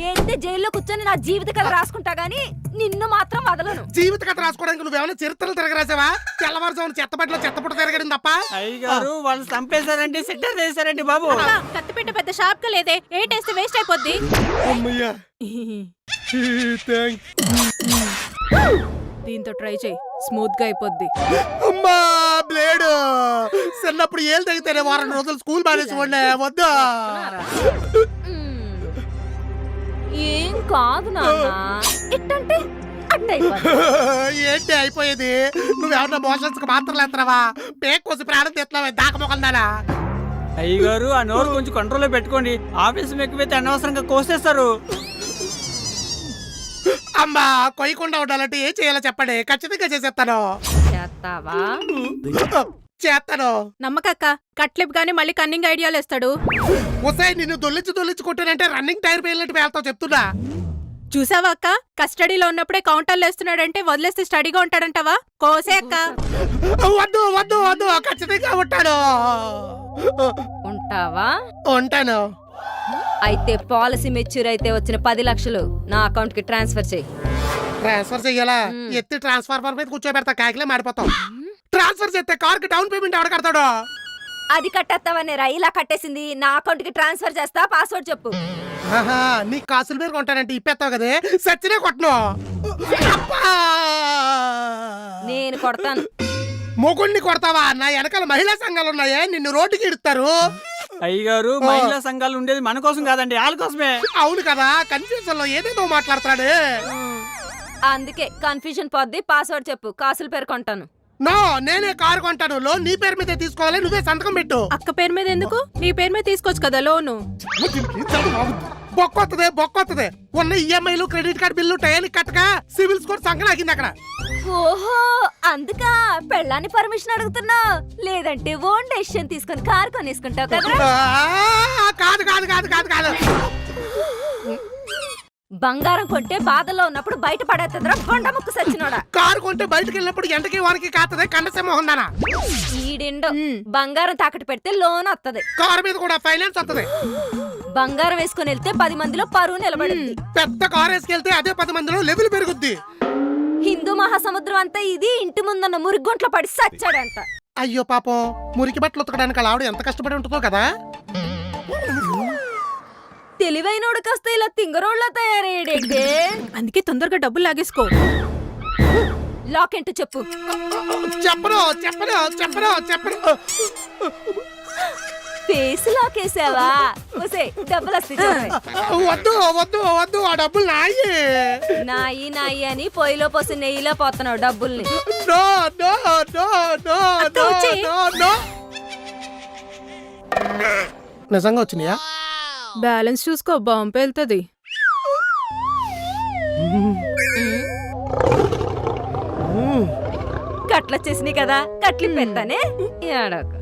ఏంటి జైల్లో కూర్చొని నా జీవిత కథ రాసుకుంటా గానీ నిన్ను మాత్రం వదలను. జీవిత కథ రాసుకోవడానికి నువ్వేమైనా చరిత్రలు తిరగరాసావా? తెల్లవారుజామున చెత్తపట్లో చెత్తపుట్ట తిరగడం తప్ప. అయ్యగారు వాళ్ళు చంపేశారండి, సెట్టర్ చేశారండి బాబు. అక్క, కత్తి పెట్ట పెద్ద షార్ప్ గా లేదే, ఏ టేస్ట్ వేస్ట్ అయిపోద్ది. అమ్మయ్యా. దీంతో ట్రై చేయి, స్మూత్ గా అయిపోద్ది. అమ్మా బ్లేడు. చిన్నప్పుడు ఏళ్ళు తగ్గితేనే వారం రోజులు స్కూల్ మానేసుకోండి. వద్దా? ఏం కాదు నాన్న, ఇట్టంటే ఏంటి అయిపోయేది? నువ్వేమన్నా మోషన్స్ కి మాత్రం లేస్తున్నావా? పేక్ కోసి ప్రాణం తెస్తున్నావా? దాకమొకందానా? అయ్యగారు ఆ నోరు కొంచెం కంట్రోల్లో పెట్టుకోండి, ఆఫీస్ ఎక్కువైతే అనవసరంగా కోసేస్తారు. అమ్మా కొయ్యకుండా ఉండాలంటే ఏం చేయాలో చెప్పండి, ఖచ్చితంగా చేసేస్తాను. చేస్తావా? చేస్తాను. నమ్మకక్క కట్లిప్ గాని మళ్ళీ కన్నింగ్ ఐడియాలు ఇస్తాడు. ఒసే నిన్ను దొల్లించి కొట్టానంటే రన్నింగ్ టైర్ పేలినట్టు వేస్తావు చెప్తున్నా. చూసావా అక్క, కస్టడీలో ఉన్నప్పుడే కౌంటర్లు వేస్తున్నాడంటే వదిలేస్తే స్టడీగా ఉంటాడంటావా? కోసే అక్క. వద్దు వద్దు వద్దు, ఖచ్చితంగా ఉంటాను. ఉంటావా? ఉంటాను. అయితే పాలసీ మెచ్యూర్ అయితే వచ్చిన 10 లక్షలు నా అకౌంట్ కి ట్రాన్స్ఫర్ చేయి. ట్రాన్స్ఫర్ చెయ్యాలా? ఎత్తి ట్రాన్స్ఫార్మర్ మీద కూర్చోబెడతా, కాకిలే మాడిపోతాం. ట్రాన్స్ఫర్ చేస్తే కార్కి డౌన్ పేమెంట్ ఎవడ కడతాడు? అది కట్టేస్తావనే రా, ఇలా కట్టేసింది. నా అకౌంట్ కి ట్రాన్స్ఫర్ చేస్తా, పాస్వర్డ్ చెప్పు. ఆహా, నీ కాసుల మీద కొంటానంటే ఇప్పేస్తావు కదే, సచ్చినే కొట్టను. అబ్బా! నేను కొడతాను. మొగుణ్ణి కొడతావా? నా వెనకాల మహిళా సంఘాలు ఉన్నాయే, నిన్ను రోడ్డుకి ఇడుస్తారు. అయ్యగారు మహిళా సంఘాలు ఉండేది మన కోసం కాదండి, వాళ్ళ కోసమే. అవును కదా, కన్ఫ్యూజన్ లో ఏదేదో మాట్లాడతాడు. అందుకే కన్ఫ్యూజన్ పోద్ది, పాస్వర్డ్ చెప్పు, కాసుల పేరు కొంటాను. నో, నేనే కారు కొంటాను. లోన్ నీ పేరు మీదే తీసుకోవాలి, నువ్వే సంతకం పెట్టు. అక్క పేరు మీద ఎందుకు? నీ పేరు మీద తీసుకోవచ్చు కదా లోను. బొక్కొత్తదే. ఉన్న ఈఎంఐలు, క్రెడిట్ కార్డు బిల్లు టయానికి కట్టక సివిల్ స్కోర్ సంకనాకింది అక్కడ. ఓహో, అందుకా పెళ్ళాన్ని పర్మిషన్ అడుగుతున్నా? లేదంటే ఓన్ డెసిషన్ తీసుకొని కార్ కొనేసుకుంటావు కదా. కాదు కాదు కాదు కాదు కాదు. బంగారం కొంటే బాధలో ఉన్నప్పుడు బయట పడేస్తుందిరా బొండ ముక్కు సచ్చినోడా. కారు కొంటే బయటకు వెళ్ళినప్పుడు ఎండకి వానికి కాతదే కండసేమోహన్ దానా. ఈడిండో బంగారం తాకట్టు పెడితే లోన్ వస్తది, కారు మీద కూడా ఫైనాన్స్ వస్తుంది. బంగారం వేసుకుని వెళ్తే 10 మందిలో పరువు నిలబడింది. పెద్ద కారు వేసుకెళ్తే అదే 10 మందిలో లెవెల్ పెరుగుద్ది. హిందూ మహాసముద్రం అంతా ఇది, ఇంటి ముందున్న మురిగొంట్లో పడి సచ్చాడంట. అయ్యో పాపం, మురికి బట్టలు ఉతకడానికి ఆవిడ ఎంత కష్టపడి ఉంటుందో కదా. తెలివైనోడు కాస్త ఇలా తింగరోళ్ళ తయారయ్యాడే. అందుకే తొందరగా డబ్బులు లాగేసుకో. లాక్ ఏంటో చెప్పు. చెప్పను చెప్పను చెప్పను చెప్పను. ఫేస్ లాక్ వేసావా? డబ్బులు వస్తాయి. వద్దు వద్దు వద్దు, ఆ డబ్బులు నాయి. నాయి నాయి అని పొయ్యిలో పోసి నెయ్యిలో పోతున్నావు డబ్బుల్ని. No no no no no no no. నిజంగా వచ్చినాయా? బ్యాలెన్స్ చూసుకో, బాంబు వెళ్తుంది. కట్లొచ్చేసినాయి కదా, కట్లు పెడతానే. ఏడోక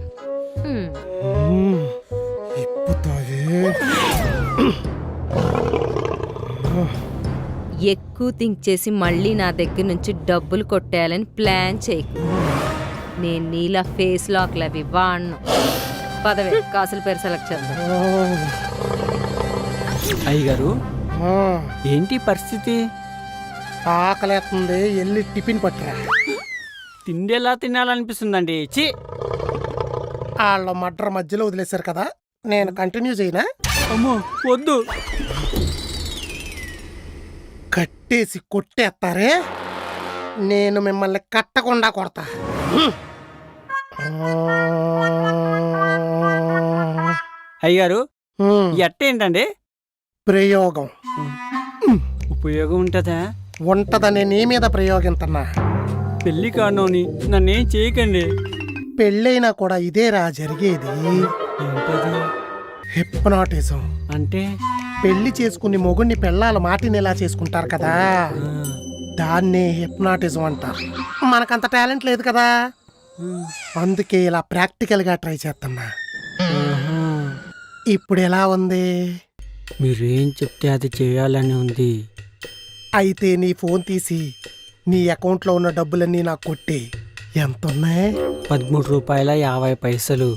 ఎక్కువ థింక్ చేసి మళ్ళీ నా దగ్గర నుంచి డబ్బులు కొట్టేయాలని ప్లాన్ చేయకు. నేను నీలా ఫేస్ లాక్లు అవి వాడను. పదవే, కాసుల పేరు సెలెక్ట్ చేద్దాం. అయ్యగారు ఏంటి పరిస్థితి? ఆకలేస్తుంది, వెళ్ళి టిఫిన్ పట్టరా. తిండేలా తినాలనిపిస్తుందండి. చి, వాళ్ళ మడ్ర మధ్యలో వదిలేశారు కదా, నేను కంటిన్యూ చేయనా? అమ్మో వద్దు. కట్టేసి కొట్టేస్తారే, నేను మిమ్మల్ని కట్టకుండా కొడతా. అయ్యగారు ఎట్టేంటండి? ప్రయోగం ఉపయోగం ఉంటుందా? ఉంటదని నీ మీద ప్రయోగిస్తున్నా. పెళ్లి కానోని నన్నేం చేయకండి. పెళ్ళైనా కూడా ఇదేరా జరిగేది. ఏంటది? హిప్నాటిజం అంటే పెళ్లి చేసుకుని మొగుడిని పెళ్ళాల మాటినేలా చేసుకుంటారు కదా, దాన్నే హిప్నాటిజం అంటారు. మనకంత టాలెంట్ లేదు కదా, అందుకే ఇలా ప్రాక్టికల్ గా ట్రై చేస్తున్నా. ఇప్పుడు ఎలా ఉంది? మీరేం చెప్తే అది చేయాలని ఉంది. అయితే నీ ఫోన్ తీసి నీ అకౌంట్లో ఉన్న డబ్బులన్నీ నాకు కొట్టి. ఎంత ఉన్నాయి? 13 రూపాయల 50 పైసలు.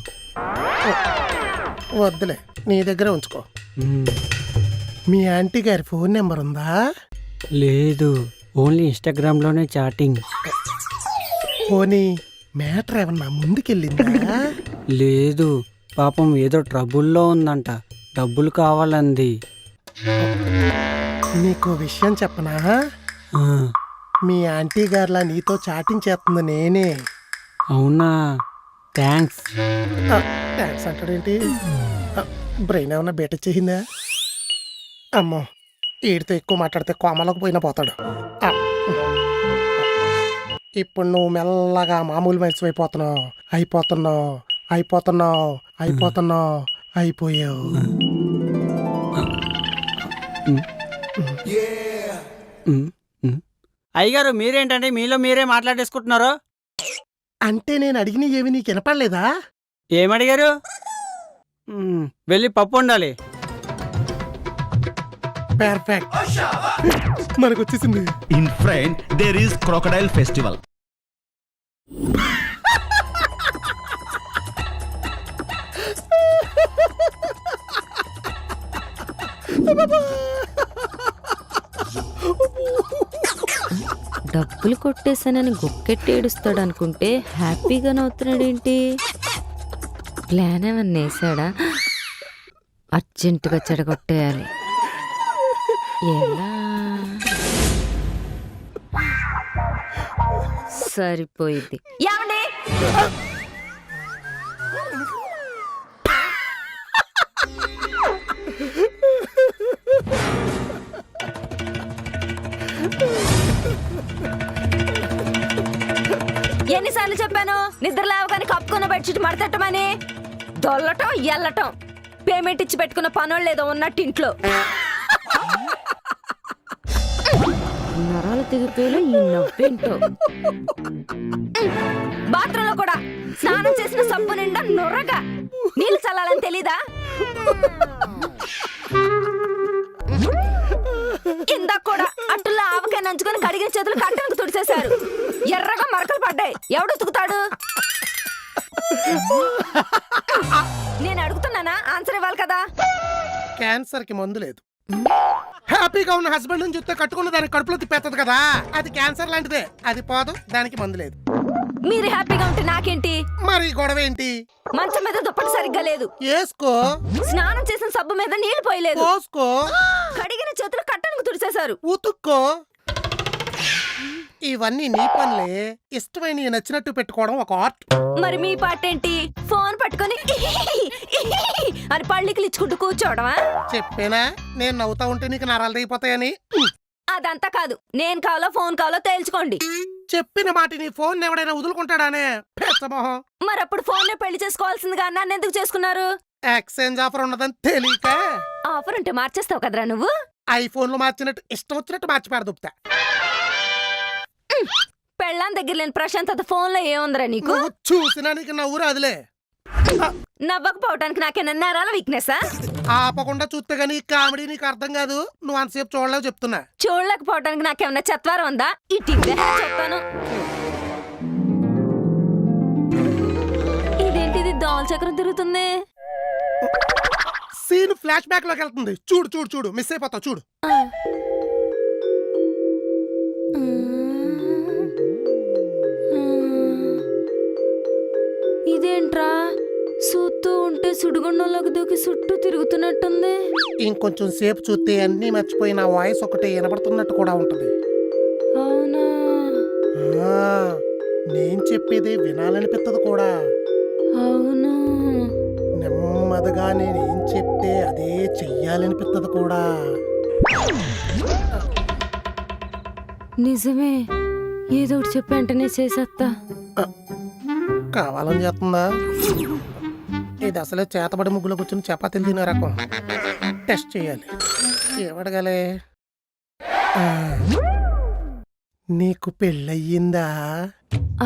వద్దులే, నీ దగ్గర ఉంచుకో. మీ ఆంటీ గారి ఫోన్ నెంబర్ ఉందా? లేదు, ఓన్లీ ఇన్స్టాగ్రామ్లోనే చాటింగ్. పోనీ మ్యాటర్ ఏమన్నా ముందుకెళ్ళిందా? లేదు, పాపం ఏదో ట్రబుల్లో ఉందంట, డబ్బులు కావాలంది. నీకో విషయం చెప్పనా? ఆ, మీ ఆంటీ గారిలా నీతో చాటింగ్ చేస్తుంది నేనే. అవునా? థ్యాంక్స్. థ్యాంక్స్ అంటాడేంటి? బ్రెయిన్ ఏమన్నా బీట చేసిందా? అమ్మో, వీడితో ఎక్కువ మాట్లాడితే కోమలోకి పోయినా పోతాడు. ఇప్పుడు నువ్వు మెల్లగా మామూలు మనిషి అయిపోతున్నావు, అయిపోతున్నావు, అయిపోతున్నావు, అయిపోతున్నావు, అయిపోయావు. అయ్యగారు మీరేంటండి మీలో మీరే మాట్లాడేసుకుంటున్నారు? అంటే నేను అడిగిన ఏమి నీకు వినపడలేదా? ఏమడిగారు? వెళ్ళి పప్పు ఉండాలి. పర్ఫెక్ట్, మనకు వచ్చేసింది. In front, there is crocodile festival. డబ్బులు కొట్టేశానని గుక్కెట్టి ఏడుస్తాడు అనుకుంటే హ్యాపీగా నవ్వుతున్నాడేంటి? ప్లాన్ ఏమన్నా వేసాడా? అర్జెంటుగా చెడగొట్టేయాలి. ఎలా? సరిపోయింది. ఏమండి? ఎన్నిసార్లు చెప్పాను నిద్ర లేవగానే కప్పుకున్న బెడ్షీట్ మడతట్టమని? దొల్లటం ఎల్లటం, పేమెంట్ ఇచ్చి పెట్టుకున్న పనోళ్ళు ఏదో ఉన్నట్టు ఇంట్లో. నరాలు తెగిపోయేలా ఈ నవ్వేంటో. బాత్రూంలో కూడా స్నానం చేసిన సబ్బు నిండా నొర్రగా నీళ్ళు చల్లాలని తెలీదా? ఇందాక కూడా అట్టుల్లో ఆవకాయ నంచుకొని కడిగిన చేతులు కట్టెలకు తుడిచేశారు. ఎర్రగా మరకలు పడ్డాయి. ఎవడు ఉతుకుతాడు? నేను అడుగుతున్నానా? ఆన్సర్ ఇవ్వాలి కదా. క్యాన్సర్ కి మందు లేదు. హ్యాపీగా ఉన్న హస్బెండ్ నుంచి చూస్తే కట్టుకున్న దానికి కడుపులో తిప్పేస్తుంది కదా, అది క్యాన్సర్ లాంటిదే. అది పోదు, దానికి మందు లేదు. మీరు హ్యాపీగా ఉంటే నాకేంటి? మరి గొడవ ఏంటి? మంచం మీద దుప్పటి సరిగ్గా లేదు. వేసుకో. స్నానం చేసిన సబ్బు మీద నీళ్లు పోయలేదు. పోసుకో. కడిగిన చేతులు కట్టెలకు తుడిచేశారు. ఉతుక్కో. ఇవన్నీ నీ పనులే. ఇష్టమైన నచ్చినట్టు పెట్టుకోవడం ఒక ఆర్ట్. మరి మీ పాట ఏంటి? ఫోన్ పట్టుకొని అని పళ్ళికి ఇచ్చుకుంటూ కూర్చోవడమా? చెప్పేనా నేను నవ్వుతా ఉంటే నీకు నరాలు తెగిపోతాయని? అదంతా కాదు. నేను కావాలో ఫోన్ కావాలో తేల్చుకోండి. చెప్పిన మాట నీ ఫోన్ ఎవడైనా వదులుకుంటాడానే పెచ్చమోహం. మరి అప్పుడు ఫోన్ పెళ్లి చేసుకోవాల్సిందిగా నన్ను ఎందుకు చేసుకున్నారు? ఎక్స్చేంజ్ ఆఫర్ ఉన్నదని తెలియక. ఆఫర్ ఉంటే మార్చేస్తావు కదరా నువ్వు. ఐఫోన్ లో మార్చినట్టు ఇష్టం వచ్చినట్టు మార్చి పెడదుపుతా. పెళ్ళాం దగ్గర లేని ప్రశాంతత ఫోన్ లో ఏముందిరా నీకు? నువ్వు చూసినా నీకు నవ్వు రాదులే. నవ్వకపోవటానికి నాకేనా నరాల వీక్నెస్? ఆపకుండా చూస్తే గానీ ఈ కామెడీ నీకు అర్థం కాదు. నువ్వు అంతసేపు చూడలేవు చెప్తున్నా. చూడలేకపోవటానికి నాకేమన్నా చెత్వారం ఉందా? ఇటు చెప్తాను. ఇదేంటిది దోమల చక్రం తిరుగుతుంది? సీన్ ఫ్లాష్ బ్యాక్ లోకి వెళ్తుంది. చూడు చూడు చూడు, మిస్ అయిపోతావు చూడు. ఇదేంట్రా చూస్తూ ఉంటే సుడిగుండంలోకి దూకి చుట్టూ తిరుగుతున్నట్టుంది. ఇంకొంచెం సేపు చూస్తే అన్నీ మర్చిపోయి నా వాయిస్ ఒకటే వినబడుతున్నట్టు కూడా ఉంటది. అవునా? ఆ, నేను చెప్పేది వినాలనిపిస్తుంది కూడా. అవును. నెమ్మదిగా నేనేం చెప్తే అదే చెయ్యాలనిపిస్తుంది కూడా. నిజమే. ఏదో ఒకటి చెప్పి వెంటనే చేసేస్తా. కావాలని చేస్తుందా? ఇది అసలే చేతబడి ముగ్గులో కూర్చొని చపాతీలు తినే రకం. టెస్ట్ చేయాలి. ఏమడగలే? నీకు పెళ్ళయ్యిందా?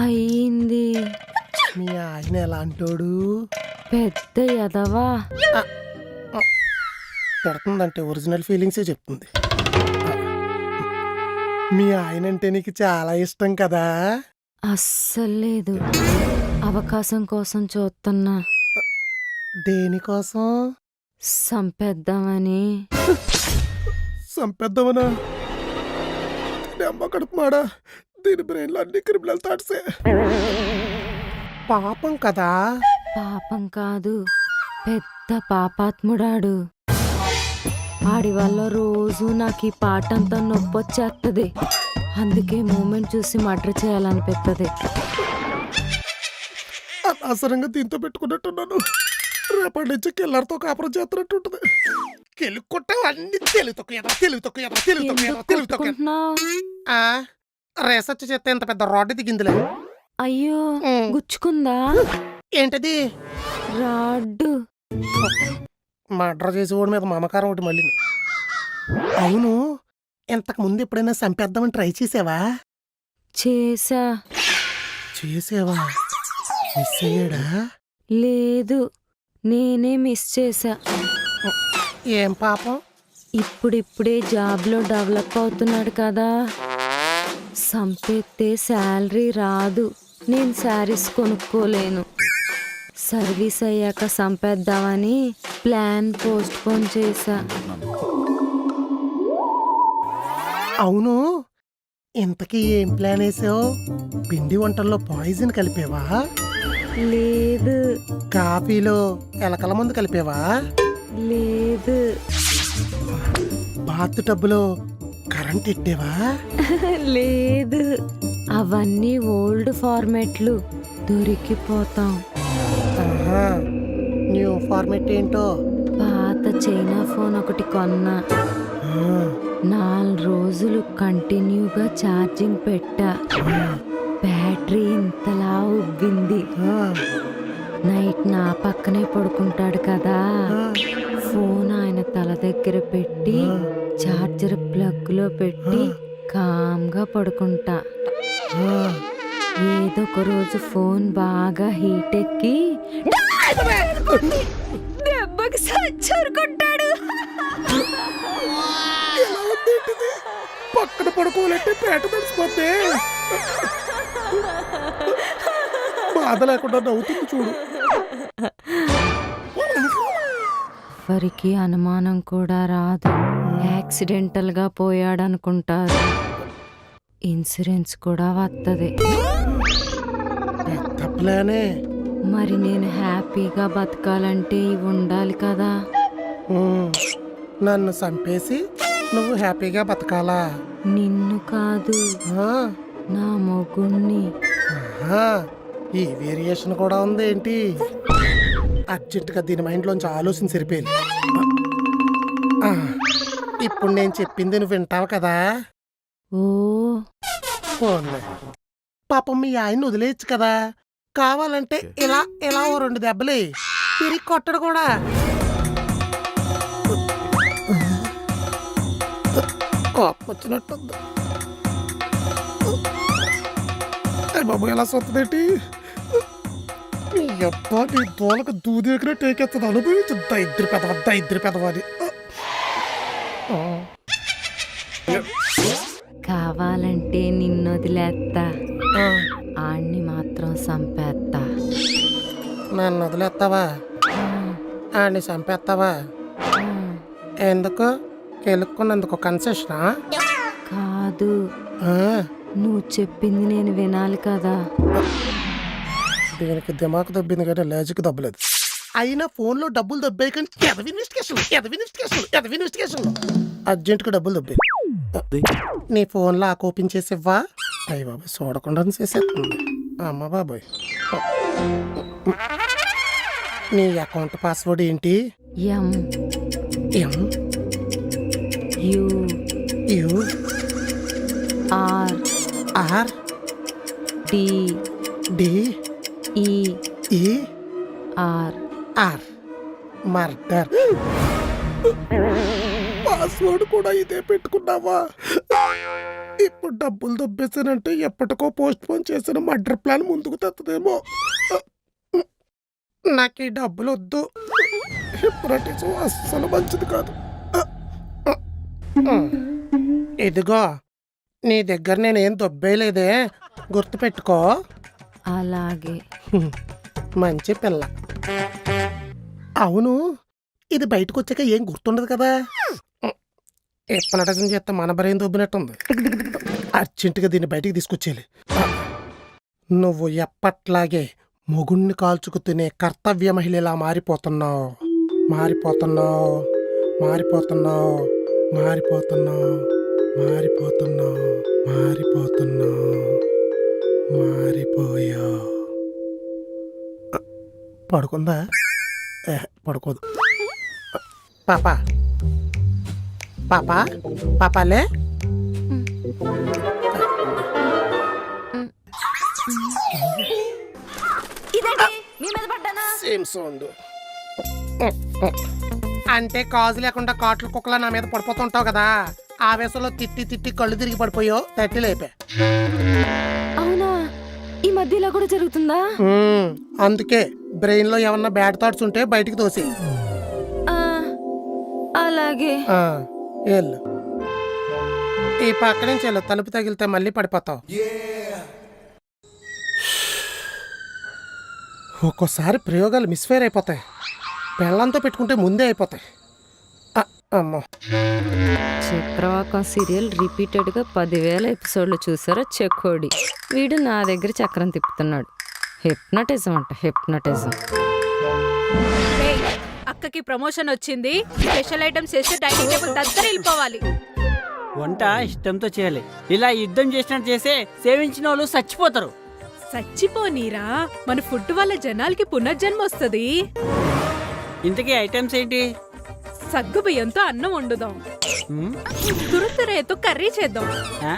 అయ్యింది. మీ ఆయన ఎలాంటోడు? పెద్ద యదవా. పెడుతుందంటే ఒరిజినల్ ఫీలింగ్సే చెప్తుంది. మీ ఆయన అంటే నీకు చాలా ఇష్టం కదా? అస్సలు లేదు. అవకాశం కోసం చూస్తున్నా. దేనికోసం? సంపేద్దామని. సంపేద్దామనా? అమ్మ కడుపు మాడా. దీని బ్రెయిన్లో అన్ని క్రిమినల్ థాట్సే. పాపం కదా? పాపం కాదు, పెద్ద పాపాత్ముడాడు. ఆడి వల్ల రోజు నాకు ఈ పాట అంతా నొప్పొచ్చేస్తుంది. అందుకే మూమెంట్ చూసి మర్డర్ చేయాలనిపిస్తుంది. అనవసరంగా దీంతో పెట్టుకున్నట్టున్నాను. రేపటి నుంచి కిల్లర్తో కాపురం చేస్తున్నట్టుంటది. కెలుగు కొట్టావు అన్ని రీసెర్చ్ చేస్తే ఇంత పెద్ద రాడ్ దిగిందిలే. అయ్యో, గుచ్చుకుందా? ఏంటది? రాడ్డు. మర్డర్ చేసేవాడి మీద మమకారం ఒకటి మళ్ళీ. అవును, ఇంతకు ముందు ఎప్పుడైనా చంపేద్దామని ట్రై చేసావా? చేసా. చేసావా? మిస్ అయ్యాడా? లేదు, నేనే మిస్ చేశా. ఏం పాపం? ఇప్పుడిప్పుడే జాబ్లో డెవలప్ అవుతున్నాడు కదా, సంపేస్తే శాలరీ రాదు, నేను శారీస్ కొనుక్కోలేను. సర్వీస్ అయ్యాక సంపేద్దామని ప్లాన్ పోస్ట్ పోన్ చేశా. అవును, ఇంతకీ ఏం ప్లాన్ వేసావు? పిండి వంటల్లో పాయిజన్ కలిపేవా? లేదు కాఫీలో ఎలకల మందు కలిపేవా? లేదు బాత్ టబ్బులో కరెంట్ ఎట్టేవా? లేదు, అవన్నీ ఓల్డ్ ఫార్మాట్లు, దొరికిపోతాం. ఆహా, న్యూ ఫార్మెట్ ఏంటో? పాత చైనా ఫోన్ ఒకటి కొన్నా, ఆ, 4 రోజులు కంటిన్యూగా ఛార్జింగ్ పెట్టా, బ్యాటరీ ఇంతలా ఉబ్బింది. ఆ, నైట్ నా పక్కనే పడుకుంటాడు కదా, ఆ. ఫోన్ ఆయన తల దగ్గర పెట్టి ఛార్జర్ ప్లగ్ లో పెట్టి కామ్గా పడుకుంటా. ఏదో ఒక రోజు ఫోన్ బాగా హీట్ ఎక్కి దెబ్బకి సచ్చరుకుంటాడు. పక్కన పడుకోవాలంటే పేట తెలిసిపోతే బాధ లేకుండా నవ్వుతుంది చూడు. ఎవరికి అనుమానం కూడా రాదు, యాక్సిడెంటల్ గా పోయాడనుకుంటారు. ఇన్సూరెన్స్ కూడా వత్తది. పెద్ద ప్లానే. మరి నేను హ్యాపీగా బతకాలంటే ఇవి ఉండాలి కదా. ఉమ్, నన్ను చంపేసి నువ్వు హ్యాపీగా బతకాలా? నిన్ను కాదు, ఆ, నా మొగుణ్ణి. ఆహా, ఈ వేరియేషన్ కూడా ఉంది ఏంటి? అర్జెంటుగా దీని మైండ్లోంచి ఆలోచన సరిపోయింది. ఆ, ఇప్పుడు నేను చెప్పింది నువ్వు వింటావు కదా? ఓ పోన్లే. పాపం మీ ఆయన్ని వదిలేయచ్చు కదా, కావాలంటే ఇలా ఇలా ఓ 2 దెబ్బలే తిరిగి కొట్టడు కూడా. కోపం వచ్చినట్టుంది. అయ్య బాబు, ఎలా సొత్తదేంటి? నీ అబ్బా, నీ దోలకు దూదేకిన టేకెత్తది, అనుభవించు. దరిద్ర పెదవాది. కావాలంటే నిన్నొదిలేత్తా, ఆణ్ణి మాత్రం సంపేత్తా. నన్ను వదిలేస్తావా? ఆడిని చంపేస్తావా? ఎందుకు? కెలుక్కున్నందుకు కన్సెషనా? కాదు, ఆ, నువ్వు చెప్పింది నేను వినాలి కదా. దీనికి దిమాకు దబ్బింది కానీ లాజిక్ దబ్బలేదు. అయినా ఫోన్లో డబ్బులు దబ్బాయి కానీ ఇన్వెస్టిగేషన్ అర్జెంటుగా డబ్బులు దబ్బాయి. నీ ఫోన్లో ఆ ఓపెన్ చేసి ఇవ్వా? అయ్య బాబాయ్, చూడకుండా చేసేస్తుంది. అమ్మ బాబాయ్, నీ అకౌంట్ పాస్వర్డ్ ఏంటి? M M U U R R D D E E are. Are. Murder. Password కూడా ఇదే పెట్టుకున్నావా? ఇప్పుడు డబ్బులు దబ్బేసానంటే ఎప్పటికో పోస్ట్ పోన్ చేసిన మర్డర్ ప్లాన్ ముందుకు తెత్తదేమో. నాకు ఈ డబ్బులు వద్దు. హిప్నటిజం అస్సలు మంచిది కాదు. ఇదిగో, నీ దగ్గర నేనేం దొబ్బేయలేదే, గుర్తుపెట్టుకో. అలాగే. మంచి పిల్ల. అవును, ఇది బయటకు వచ్చాక ఏం గుర్తుండదు కదా. హిప్నటిజం చేస్తే మన బ్రెయిన్ దొబ్బినట్టుంది. అర్జెంటుగా దీన్ని బయటికి తీసుకొచ్చేయాలి. నువ్వు ఎప్పట్లాగే మొగుణ్ణి కాల్చుకు తినే కర్తవ్య మహిళలా మారిపోతున్నావు. మారిపోతున్నావు మారిపోతున్నావు మారిపోతున్నావు మారిపోతున్నావు మారిపోతున్నావు మారిపోయావు. పడుకుందా? పడుకోదు. పాపా పాపా పాపాలే. ఇదేంటి మీ మీద పడ్డానా? Same sound. అంటే కాజు లేకుండా కాట్లు కుక్కలా నా మీద పడిపోతుంటావు కదా, ఆవేశంలో తిట్టి తిట్టి కళ్ళు తిరిగి పడిపోయో తట్టి లేపా. అవునా, ఈ మధ్య మధ్య ఇలా కూడా జరుగుతుందా? అందుకే బ్రెయిన్ లో ఏమన్నా బ్యాడ్ థాట్స్ ఉంటే బయటికి తోసి ఆ, అలాగే. వెళ్ళు. ఈ పక్క నుంచి వెళ్ళు, తలుపు తగిలితే మళ్ళీ పడిపోతావు. ఒక్కోసారి ప్రయోగాలు మిస్ఫైర్ అయిపోతాయి. పెళ్ళంతో పెట్టుకుంటే ముందే అయిపోతాయి. అమ్మో. చక్రవాకం సీరియల్ రిపీటెడ్గా 10,000 ఎపిసోడ్లు చూసారా చెక్కోడి. వీడు నా దగ్గర చక్రం తిప్పుతున్నాడు. హిప్నటిజం అంట, హిప్నటిజం. ఏయ్, అక్కకి ప్రమోషన్ వచ్చింది. స్పెషల్ ఐటమ్స్ చేస్తే డైనింగ్ టేబుల్ దగ్గర వెళ్ళిపోవాలి. వంట ఇష్టంతో చేయాలి. ఇలా యుద్ధం చేసినట్టు చేస్తే సేవించిన వాళ్ళు చచ్చిపోతారు. చచ్చిపోనీరా, మన ఫుడ్ వల్ల జనాలకి పునర్జన్మ వస్తుంది. ఇంతకీ ఐటమ్స్ ఏంటి? సగ్గు బియ్యంతో అన్నం వండుదాం, తురుతురేతో కర్రీ చేద్దాం. ఆ?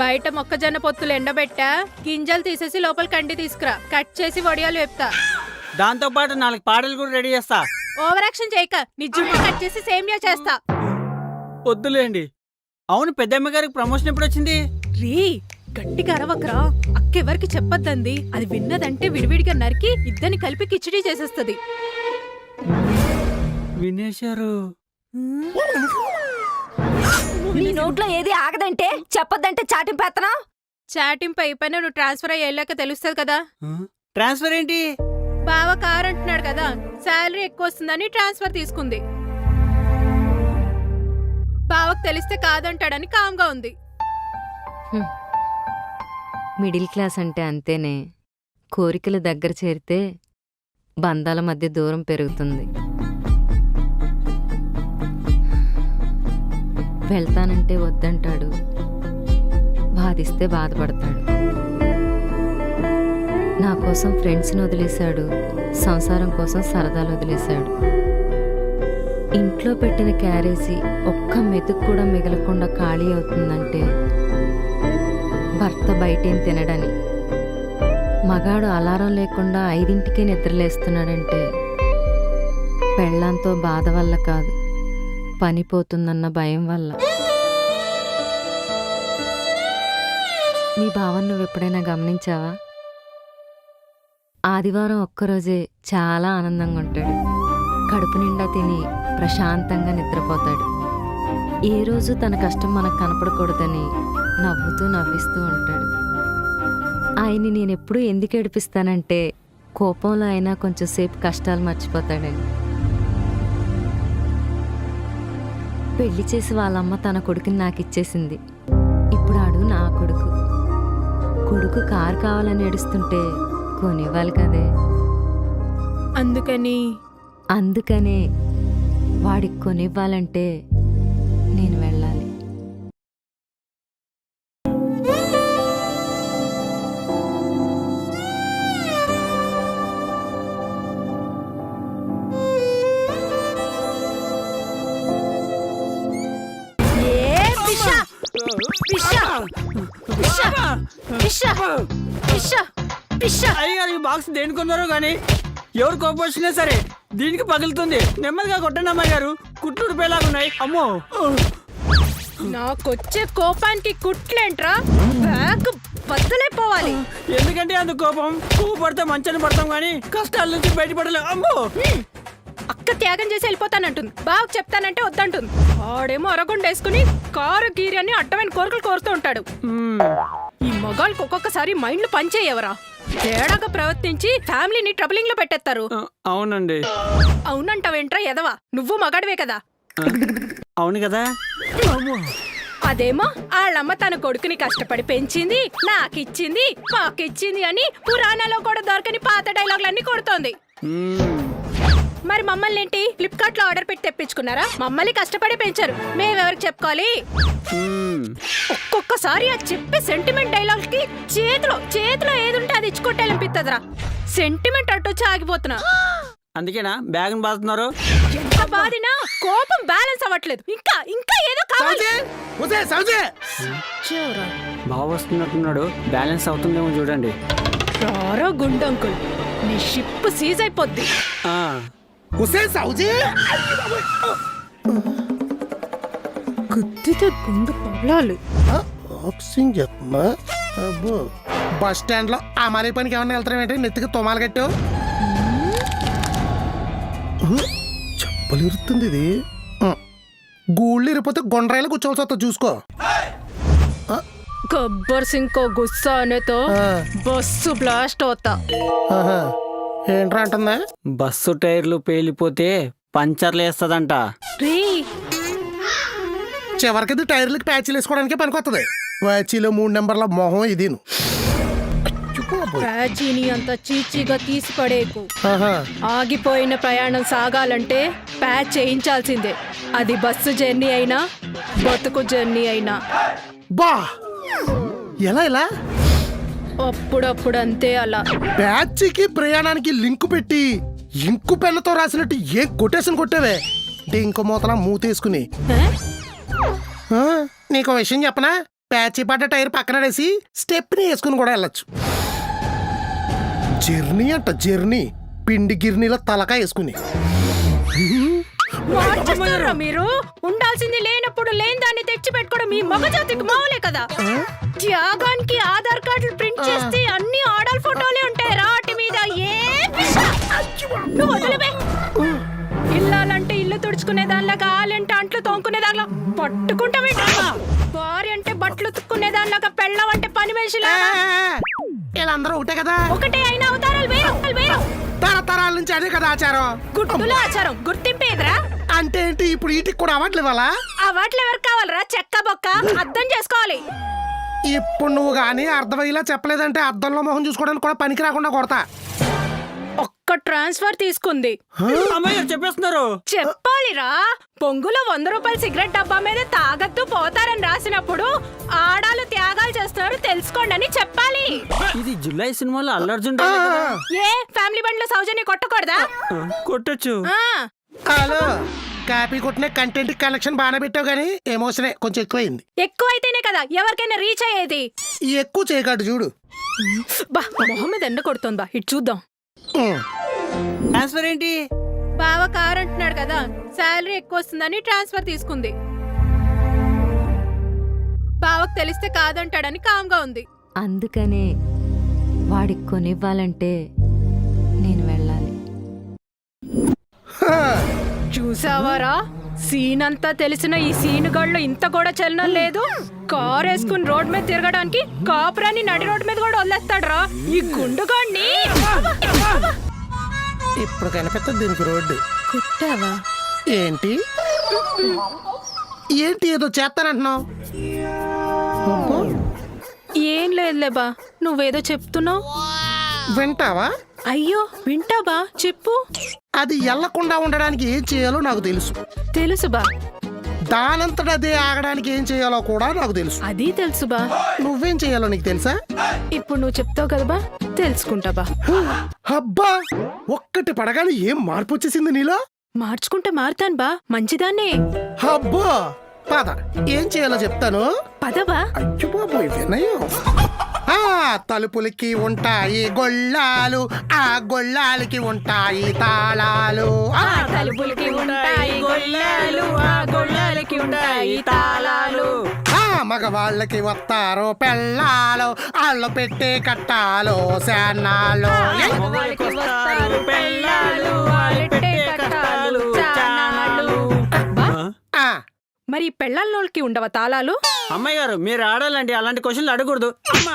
బయట మొక్కజొన్న పొత్తులు ఎండబెట్టా, గింజలు తీసేసి లోపల కండి తీసుకురా, కట్ చేసి వడియాలు వేపుతా. దాంతో పాటు 4 పాటలు కూడా రెడీ చేస్తా. ఓవర్ యాక్షన్ చేయక, నీ జుట్టు కట్ చేసి సేమియా చేస్తా. వద్దులేండి. అవును, పెద్దమ్మ గారికి ప్రమోషన్ ఎప్పుడు వచ్చింది? రీ, గట్టిగా అరవకరా. అక్కెవరికి చెప్పొద్దంది. అది విన్నదంటే విడివిడిగా నరికి ఇద్దరిని కలిపి కిచిడీ చేసేస్తది. వినేశారు. నీ నోట్లో ఏది ఆగదంటే చెప్పొద్దంటే చాటింపేత్తనా? చాటింపు అయిపోయినా నువ్వు ట్రాన్స్ఫర్ అయ్యేలాక తెలుస్తుంది కదా. ట్రాన్స్ఫర్ ఏంటి? బావ కార్ అంటున్నాడు కదా, శాలరీ ఎక్కువ వస్తుందని ట్రాన్స్ఫర్ తీసుకుంది. బావకు తెలిస్తే కాదంటాడని కామ్గా ఉంది. మిడిల్ క్లాస్ అంటే అంతేనే. కోరికలు దగ్గర చేరితే బంధాల మధ్య దూరం పెరుగుతుంది. వెళ్తానంటే వద్దంటాడు, బాధిస్తే బాధపడతాడు. నా కోసం ఫ్రెండ్స్ని వదిలేశాడు, సంసారం కోసం సరదాలు వదిలేశాడు. ఇంట్లో పెట్టిన క్యారేజీ ఒక్క మెతుకు కూడా మిగలకుండా ఖాళీ అవుతుందంటే భర్త బయటేం తినడని. మగాడు అలారం లేకుండా 5ంటికే నిద్రలేస్తున్నాడంటే పెళ్ళాంతో బాధ వల్ల కాదు, పనిపోతుందన్న భయం వల్ల. మీ భావం నువ్వు ఎప్పుడైనా గమనించావా? ఆదివారం ఒక్కరోజే చాలా ఆనందంగా ఉంటాడు. కడుపు నిండా తిని ప్రశాంతంగా నిద్రపోతాడు. ఏ రోజు తన కష్టం మనకు కనపడకూడదని నవ్వుతూ నవ్విస్తూ ఉంటాడు. ఆయన్ని నేనెప్పుడూ ఎందుకు ఏడిపిస్తానంటే కోపంలో అయినా కొంచెం సేపు కష్టాలు మర్చిపోతాడని. పెళ్లి చేసి వాళ్ళమ్మ తన కొడుకుని నాకు ఇచ్చేసింది. ఇప్పుడు ఆడు నా కొడుకు. కొడుకు కారు కావాలని ఏడుస్తుంటే కొనివ్వాలి కదే. అందుకనే వాడికి కొనివ్వాలంటే నేను వెళ్ళాలి. అయ్యగారు, ఈ బాక్స్ దేని కొన్నారో గానీ ఎవరు కోపం వచ్చినా సరే దీనికి పగులుతుంది. నెమ్మదిగా కొట్టండి అమ్మాయి గారు, కుట్లు ఉడిపోయేలాగున్నాయి. అమ్మో, నాకొచ్చే కోపానికి కుట్లేంట్రా, బ్యాగ్ బద్దలైపోవాలి. ఎందుకంటే అంత కోపం. కోపడితే మంచాన్ని పడతాం గానీ కష్టాల నుంచి బయటపడలేం. అమ్మో, అక్క త్యాగం చేసి వెళ్ళిపోతానంటుంది, బావకు చెప్తానంటే వద్దంటుంది. ఆడేమో అరగుండేసుకుని కారు గీరి అని అడ్డమైన కోరికలు కోరుతూ ఉంటాడు. ఈ మగాళ్ళకి ఒక్కొక్కసారి మైండ్లు పనిచేయవరా. తేడాగా ప్రవర్తించి ఫ్యామిలీని ట్రబులింగ్ లో పెట్టేస్తారు. అవునండి. అవునంటావేంట్రా ఎదవా, నువ్వు మగాడివే కదా. అవును కదా. అదేమో వాళ్ళమ్మ తన కొడుకుని కష్టపడి పెంచింది, నాకిచ్చింది, మాకిచ్చింది అని పురాణాలో కూడా దొరకని పాత డైలాగులన్నీ కొడుతోంది. మరి మమ్మల్ని ఏంటి ఫ్లిప్కార్ట్ లో ఆర్డర్ పెట్టి తెప్పించుకున్నారా? మమ్మల్ని కష్టపడి పెంచారు, మేమెవరికి చెప్పుకోవాలి? ఒక్కొక్కసారి ఆ చెప్పే సెంటిమెంట్ డైలాగ్ కి చేతిలో ఏదుంటే అది ఇచ్చుకొట్టేయాలనిపిస్తుందిరా. సెంటిమెంట్ అట్టొచ్చి ఆగిపోతున్నా. అందుకేనా బ్యాగ్ బాదుతున్నారు? ఎంత బాధినా కోపం బ్యాలెన్స్ అవ్వట్లేదు. ఇంకా ఏదో కావాలి. బాగా వస్తున్నట్టున్నాడు, బ్యాలెన్స్ అవుతుందేమో చూడండి. రారా గుండంకుల్, నీ షిప్ సీజ్ అయిపోద్ది. బాక్సింగ్ చెప్తున్నా. బస్ స్టాండ్ లో ఆ మరీ పనికి ఏమన్నా వెళ్తారేంటి? నెత్తికి తుమాలు కట్టావు. చెప్పలు ఇరుతుంది ఇది. గూళ్ళు ఇరిపోతే గొండ్రాయిలు కూర్చోవలసి వస్తా చూసుకో. गब्बर सिंह को गुस्सा आने तो बस ब्लास्ट होता. ఆహా. ఏంట్రా అంటుందా? బస్సు టైర్లు పేలిపోతే పంచర్లు వేస్తుందంట. రే చివరికి ఇది టైర్లకి ప్యాచీలు వేసుకోవడానికే పనికొస్తుంది. ప్యాచీలో 3 నెంబర్ల మొహం ఇది. ప్యాచీని అంత చీచీగా తీసి పడేకు. ఆహా. ఆగిపోయిన ప్రయాణం సాగాలంటే ప్యాచ్ చేయించాల్సిందే. అది బస్సు జర్నీ అయినా బతుకు జర్నీ అయినా. బా ఎలా ఇలా అప్పుడప్పుడు అంతే అలా. ప్యాచీకి ప్రయాణానికి లింకు పెట్టి ఇంకు పెన్నుతో రాసినట్టు ఏ కొటేషన్ కొట్టావే? ఇంకో మూతలా మూతేసుకుని. ఏ? ఆ, నీకు విషయం చెప్పనా? ప్యాచీ పడ్డ టైర్ పక్కన వేసి స్టెప్ని వేసుకుని కూడా వెళ్ళొచ్చు. జర్నీ అంట జర్నీ. పిండి గిర్నీలో తలకా వేసుకుని. మార్చేస్తారా మీరు? ఉండాల్సింది లేనప్పుడు లేని దాన్ని తెచ్చి పెట్టుకోవడం మీ మగజాతికి మావులే కదా. త్యాగానికి ఆధార్ కార్డులు ప్రింట్ చేస్తే అన్ని ఆడల్ ఫోటోలే ఉంటాయి రాటి మీద. ఏ పిచ్చ! నువ్వు వదిలిపే. ఇల్లాలంటే ఇల్లు తుడుచుకునే దానిలాగా, ఆలంటే అంట్లు తోముకునే దానిలా పట్టుకుంటామే. భార్య అంటే బట్టలు ఉతుక్కునే దానిలాగా, పెళ్ళం అంటే పని మనిషిలా. వీళ్ళందరూ ఒకటే కదా. ఒకటే అయినా అవతారాలు వేరు వేరు. తరతరాల నుంచి అదే కదా ఆచారం. గుర్తుల ఆచారం గుర్తింపు ఎదురా. అంటే ఏంటి ఇప్పుడు వీటికి కూడా అవ్వట్లు ఇవ్వాలా? ఆ వాటిలో ఎవరు కావాలరా? చెక్క బొక్క అర్థం చేసుకోవాలి. ఇప్పుడు నువ్వు గానీ అర్థమయ్యేలా చెప్పలేదంటే అద్దంలో మొహం చూసుకోవడానికి కూడా పనికి రాకుండా కొడతా. ఒక్క ట్రాన్స్ఫర్ తీసుకుంది. అమ్మాయి గారు చెప్పేస్తున్నారు. చెప్పాలిరా. పొంగులో 100 రూపాయల సిగరెట్ డబ్బా మీద తాగద్దు పోతారని రాసినప్పుడు ఆడాలు త్యాగాలు చేస్తున్నారు తెలుసుకోండి అని చెప్పాలి. ఇది జులై సినిమాలో అల్లర్జున్ ఏ ఫ్యామిలీ బండ్లో సౌజన్య కొట్టకూడదా? కొట్టచ్చు. ఆ, హలో, కాపీ కొట్టిన కంటెంట్ కలెక్షన్ బాగానే పెట్టావు కానీ ఎమోషనే కొంచెం ఎక్కువైంది. ఎక్కువైతేనే కదా ఎవరికైనా రీచ్ అయ్యేది. ఎక్కువ చేయకాడు చూడు. బా మొహం మీద ఎండ కొడుతుందా? ఇటు చూద్దాం. ట్రాన్స్ఫర్ ఏంటి? బావ కార్ అంటున్నాడు కదా, శాలరీ ఎక్కువ వస్తుందని ట్రాన్స్ఫర్ తీసుకుంది. బావకు తెలిస్తే కాదంటాడని కామ్గా ఉంది. అందుకనే వాడికి కొనివ్వాలంటే నేను వెళ్ళాలి. చూసావారా? సీన్ అంతా తెలిసిన ఈ సీనుగాళ్ళు ఇంత కూడా చలనం లేదు. కార్ వేసుకుని రోడ్ మీద తిరగడానికి కాపురాన్ని నడి రోడ్ మీద కూడా వదిలేస్తాడ్రా ఈ గుండుగాడిని. ఇప్పుడు కనిపిస్తుంది దీనికి రోడ్డు. కుట్టావా? ఏంటి ఏంటి ఏదో చేస్తానంటున్నావు? ఏం లేదులే బా, నువ్వేదో చెప్తున్నావు. వింటావా? అయ్యో వింటావా? చెప్పు. అది ఎల్లకుండా ఉండడానికి ఏం చేయాలో నాకు తెలుసు. తెలుసు బా. దానంతట అదే ఆగడానికి ఏం చేయాలో కూడా నాకు తెలుసు. అది తెలుసు బా. నువ్వేం చేయాలో నీకు తెలుసా? ఇప్పుడు నువ్వు చెప్తావు కదా బా, తెలుసుకుంటా బా. అబ్బా, ఒక్కటి పడగానే ఏం మార్పు వచ్చేసింది నీలో? మార్చుకుంటే మారుతాను బా, మంచిదాన్నే. అబ్బా పద, ఏం చేయాలో చెప్తాను. పదవా. అయ్యో బాబోయ్ వినయం. ఆ తలుపులకి ఉంటాయి గొళ్ళాలు, ఆ గొళ్ళాలకి ఉంటాయి తాళాలు. ఆ తలుపులకి ఉంటాయి గొల్లాలు, ఆ గొల్లాలకి ఉంటాయి తాళాలు. ఆ మగవాళ్ళకి వస్తారు పెళ్ళాలు, వాళ్ళు పెట్టే కట్టాలు శానాలు. మగవాళ్ళకి వస్తారు పెళ్ళాలు, వాళ్ళు పెట్టే కట్టాలు చానాలు. బా, ఆ, మరి పెళ్ళాల్లోకి ఉండవా తాళాలు? అమ్మాయి గారు మీరు ఆడాలండి, అలాంటి క్వశ్చన్లు అడగకూడదు. అమ్మా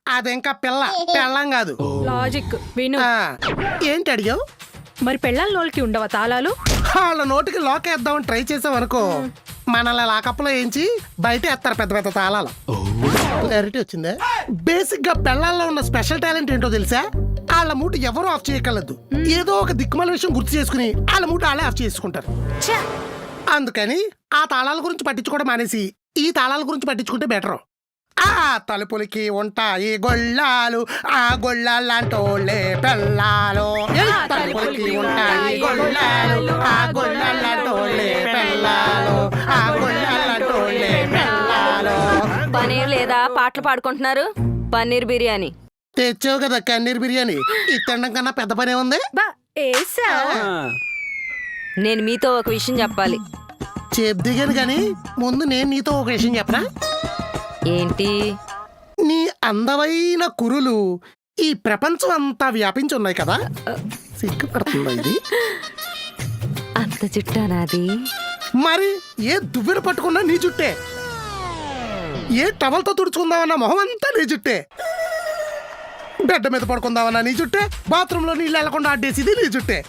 అదింకా పెళ్ళం కాదు. లాజిక్ విను. ఆ, ఏంటి అడిగావు? మరి పెళ్ళాల్లోకి ఉండవా తాళాలు? వాళ్ళ నోటికి లోకేద్దామని ట్రై చేసావనుకో, మనల్ని లాకప్లో ఏంచి బయట ఎత్తారు పెద్ద పెద్ద తాళాలు. క్లారిటీ వచ్చిందా? బేసిక్ గా పెళ్ళాల్లో ఉన్న స్పెషల్ టాలెంట్ ఏంటో తెలుసా? వాళ్ళ మూట ఎవరు ఆఫ్ చేయగలదు. ఏదో ఒక దిక్కుమాల విషయం గుర్తు చేసుకుని వాళ్ళ మూట వాళ్ళే ఆఫ్ చేసుకుంటారు. ఛ! అందుకని ఆ తాళాల గురించి పట్టించుకోవడం మానేసి ఈ తాళాల గురించి పట్టించుకుంటే బెటర్. ఆ తలుపులకి ఉంటాయి గొళ్ళాలు, ఆ గొళ్ళాలంటోళ్ళే పెళ్ళాలు. తలుపులకి ఉంటాయి గొళ్ళాలు, ఆ గొళ్ళాలంటోళ్ళే పెళ్ళాలు, ఆ గొళ్ళాలంటోళ్ళే పెళ్ళాలు. పనీర్ లేదా? పాటలు పాడుకుంటున్నారు. పన్నీర్ బిర్యానీ తెచ్చావు కదా కన్నీర్ బిర్యానీ. ఇది తినడం కన్నా పెద్ద పనే ఉంది. బా ఏసా. నేను మీతో ఒక విషయం చెప్పాలి. చెప్దిగాను కానీ ముందు నేను నీతో ఒక విషయం చెప్పనా? ఏంటి? నీ అందమైన కురులు ఈ ప్రపంచం అంతా వ్యాపించి ఉన్నాయి కదా. సిగ్గుపడుతుందా ఇది? అంత జుట్టా నాది? మరి ఏ దువ్వెన పట్టుకున్నా నీ జుట్టే, ఏ టవల్తో తుడుచుకుందామన్నా మొహం అంతా నీ జుట్టే, బెడ్ మీద పడుకుందామన్నా నీ జుట్టే, బాత్రూంలో నీళ్ళు వెళ్లకుండా అడ్డేసిది నీ జుట్టే,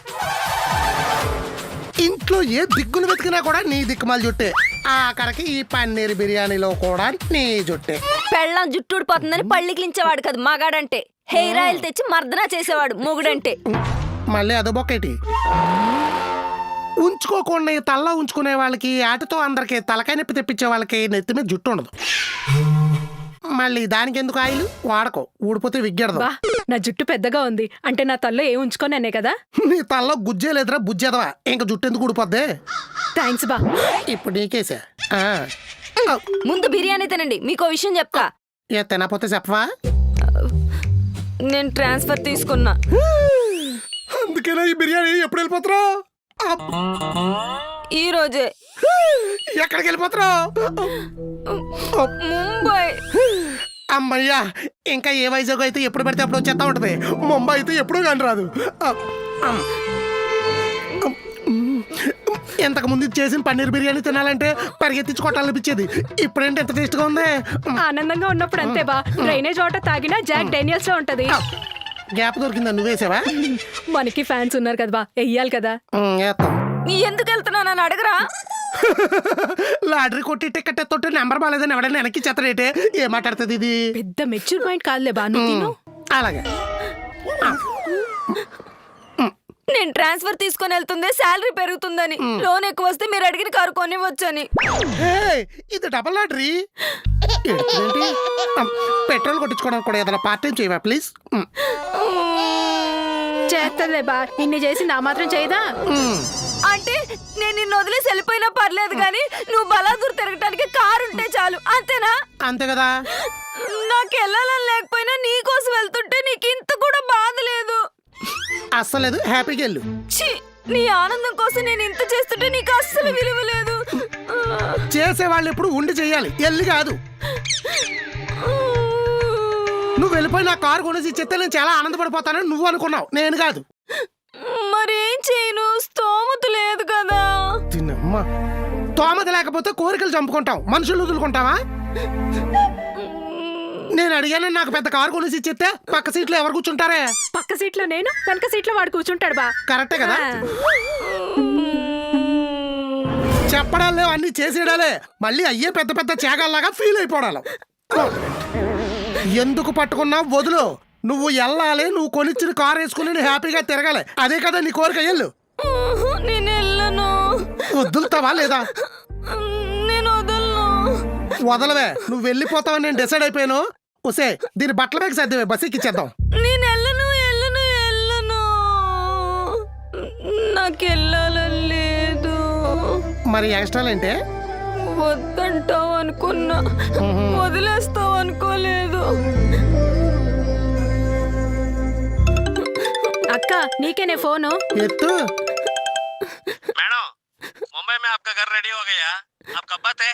ఇంట్లో ఏ దిక్కును వెతికినా కూడా నీ దిక్కుమాల జుట్టే, ఆఖరికి ఈ పన్నీర్ బిర్యానీలో కూడా నీ జుట్టే. పెళ్ళం జుట్టు ఊడిపోతుందని పళ్ళికిలించేవాడు కదా మగాడంటే. హెయిర్ ఆయిల్ తెచ్చి మర్దనా చేసేవాడు మొగుడంటే. మళ్ళీ అదో బొక్కటి ఉంచుకోకుండా ఈ తల్ల ఉంచుకునే వాళ్ళకి, ఆటతో అందరికి తలకాయ నొప్పి తెప్పించే వాళ్ళకి నెత్తి మీద జుట్టు ఉండదు. మళ్ళీ దానికి ఎందుకు ఆయిల్ వాడకో, ఊడిపోతే విగ్గెడదు. బా నా జుట్టు పెద్దగా ఉంది అంటే నా తల్లో ఏం ఉంచుకోననే కదా. నీ తల్లో గుజ్జే లేదురా బుజ్జేదవా, ఇంకా జుట్టు ఎందుకు ఊడిపోద్ది? థ్యాంక్స్ బా. ఇప్పుడు నీకేసా. ముందు బిర్యానీ తినండి, మీకో విషయం చెప్తా. ఏ తినపోతే చెప్పవా? నేను ట్రాన్స్ఫర్ తీసుకున్నా. అందుకేనా ఈ బిర్యానీ ఎప్పుడు వెళ్ళిపోతురా? ఈ రోజే. ఎక్కడికి వెళ్ళిపోతురా? ముంబై. అమ్మయ్యా, ఇంకా ఏ వైజాగ్ అయితే ఎప్పుడు పడితే అప్పుడు వచ్చేస్తా ఉంటది, ముంబై అయితే ఎప్పుడూ కానీ రాదు. ఇంతకు ముందు చేసిన పన్నీర్ బిర్యానీ తినాలంటే పరిగెత్తించి కొట్టాలనిపించేది, ఇప్పుడేంటి ఎంత టేస్ట్గా ఉంది. ఆనందంగా ఉన్నప్పుడు అంతే బా. డ్రైనేజ్ వాటర్ తాగినా జాక్ డేనియల్స్ లో ఉంటది. గ్యాప్ దొరికిందా? నువ్వేసావా? మనకి ఫ్యాన్స్ ఉన్నారు కదా బా, వెయ్యాలి కదా. వేస్తాం. నీ ఎందుకు వెళ్తున్నానని అడగరా? లాటరీ కొట్టి టికెట్ ఎత్తుంటే నెంబర్ బాగాలేదని ఎవడైనా వెనక్కి చెత్తరేటే ఏం మాట్లాడుతుంది ఇది? పెద్ద మెచ్యూర్ పాయింట్ కాదులే బా, నువ్వు తిను. అలాగే. నేను ట్రాన్స్ఫర్ తీసుకొని వెళ్తుంది శాలరీ పెరుగుతుందని, లోన్ ఎక్కువ వస్తే మీరు అడిగిన కారు కొనివ్వచ్చని. ఇది డబల్ లాటరీ. పెట్రోల్ కొట్టించుకోవడానికి కూడా ఏదైనా పార్ట్ టైం చేయవా ప్లీజ్? చేస్తలే బా, ఇన్ని చేసింది ఆ మాత్రం చేయదా? అంటే నేను నిన్ను వదిలేసి వెళ్ళిపోయినా పర్లేదు కానీ నువ్వు బలాదూర్ తిరగటానికి కారు ఉంటే చాలు, అంతేనా? అంతే కదా. నాకు వెళ్ళాలని లేకపోయినా నీ కోసం వెళ్తుంటే నీకు ఇంత కూడా బాధ లేదు. అస్సలేదు, హ్యాపీగా వెళ్ళు. ఛీ, నీ ఆనందం కోసం నేను ఇంత చేస్తుంటే నీకు అస్సలు విలువ లేదు. చేసేవాళ్ళు ఎప్పుడు ఉండి చెయ్యాలి, వెళ్ళి కాదు. నువ్వు వెళ్ళిపోయి నా కారు కొనేసి ఇచ్చేస్తే నేను చాలా ఆనందపడిపోతానని నువ్వు అనుకున్నావు, నేను కాదు. మరేం చేయను, స్తోమత లేదు కదా. తిన్నమ్మా, తోమత లేకపోతే కోరికలు చంపుకుంటాం, మనుషులు వదులుకుంటావా? నేను అడిగాను, నాకు పెద్ద కారు కొనేసి ఇచ్చేస్తే పక్క సీట్లో ఎవరు కూర్చుంటారే? పక్క సీట్లో నేను, వెనక సీట్లో వాడు కూర్చుంటాడు బా. కరెక్టే కదా. చెప్పడాలు లేవు, అన్ని చేసేయడాలే, మళ్ళీ అయ్యే పెద్ద పెద్ద త్యాగాల్లాగా ఫీల్ అయిపోవడాలి. ఎందుకు పట్టుకున్నా వదులు, నువ్వు వెళ్ళాలి, నువ్వు కొనిచ్చిన కారు వేసుకుని నువ్వు హ్యాపీగా తిరగాలి, అదే కదా నీ కోరిక. వెళ్ళు. నేను వెళ్ళను. వదులుతావా లేదా? నేను వదలను. వదలవే, నువ్వు వెళ్ళిపోతావని నేను డిసైడ్ అయిపోయాను. ఒసే, దీని బట్టల బ్యాగ్ సర్దివే, బస్ ఎక్కిచ్చేద్దాం. నేను వెళ్ళను వెళ్ళను వెళ్ళను, నాకు వెళ్ళాలని లేదు. మరి ఎక్స్ట్రాలంటే? వద్దంటావు అనుకున్నా, వదిలేస్తావు అనుకోలేదు. అక్క నీకేనే ఫోను. ఎత్తు. మేడం, ముంబై में आपका घर रेडी हो गया, आप कब आते?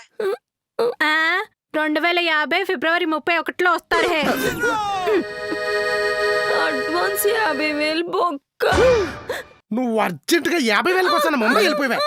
2050 ఫిబ్రవరి 31 వస్తారు. హే అడ్వాన్స్ 50,000 బొక్క. నువ్వు అర్జెంటుగా 50,000 కోసం ముంబై వెళ్ళిపోయావే.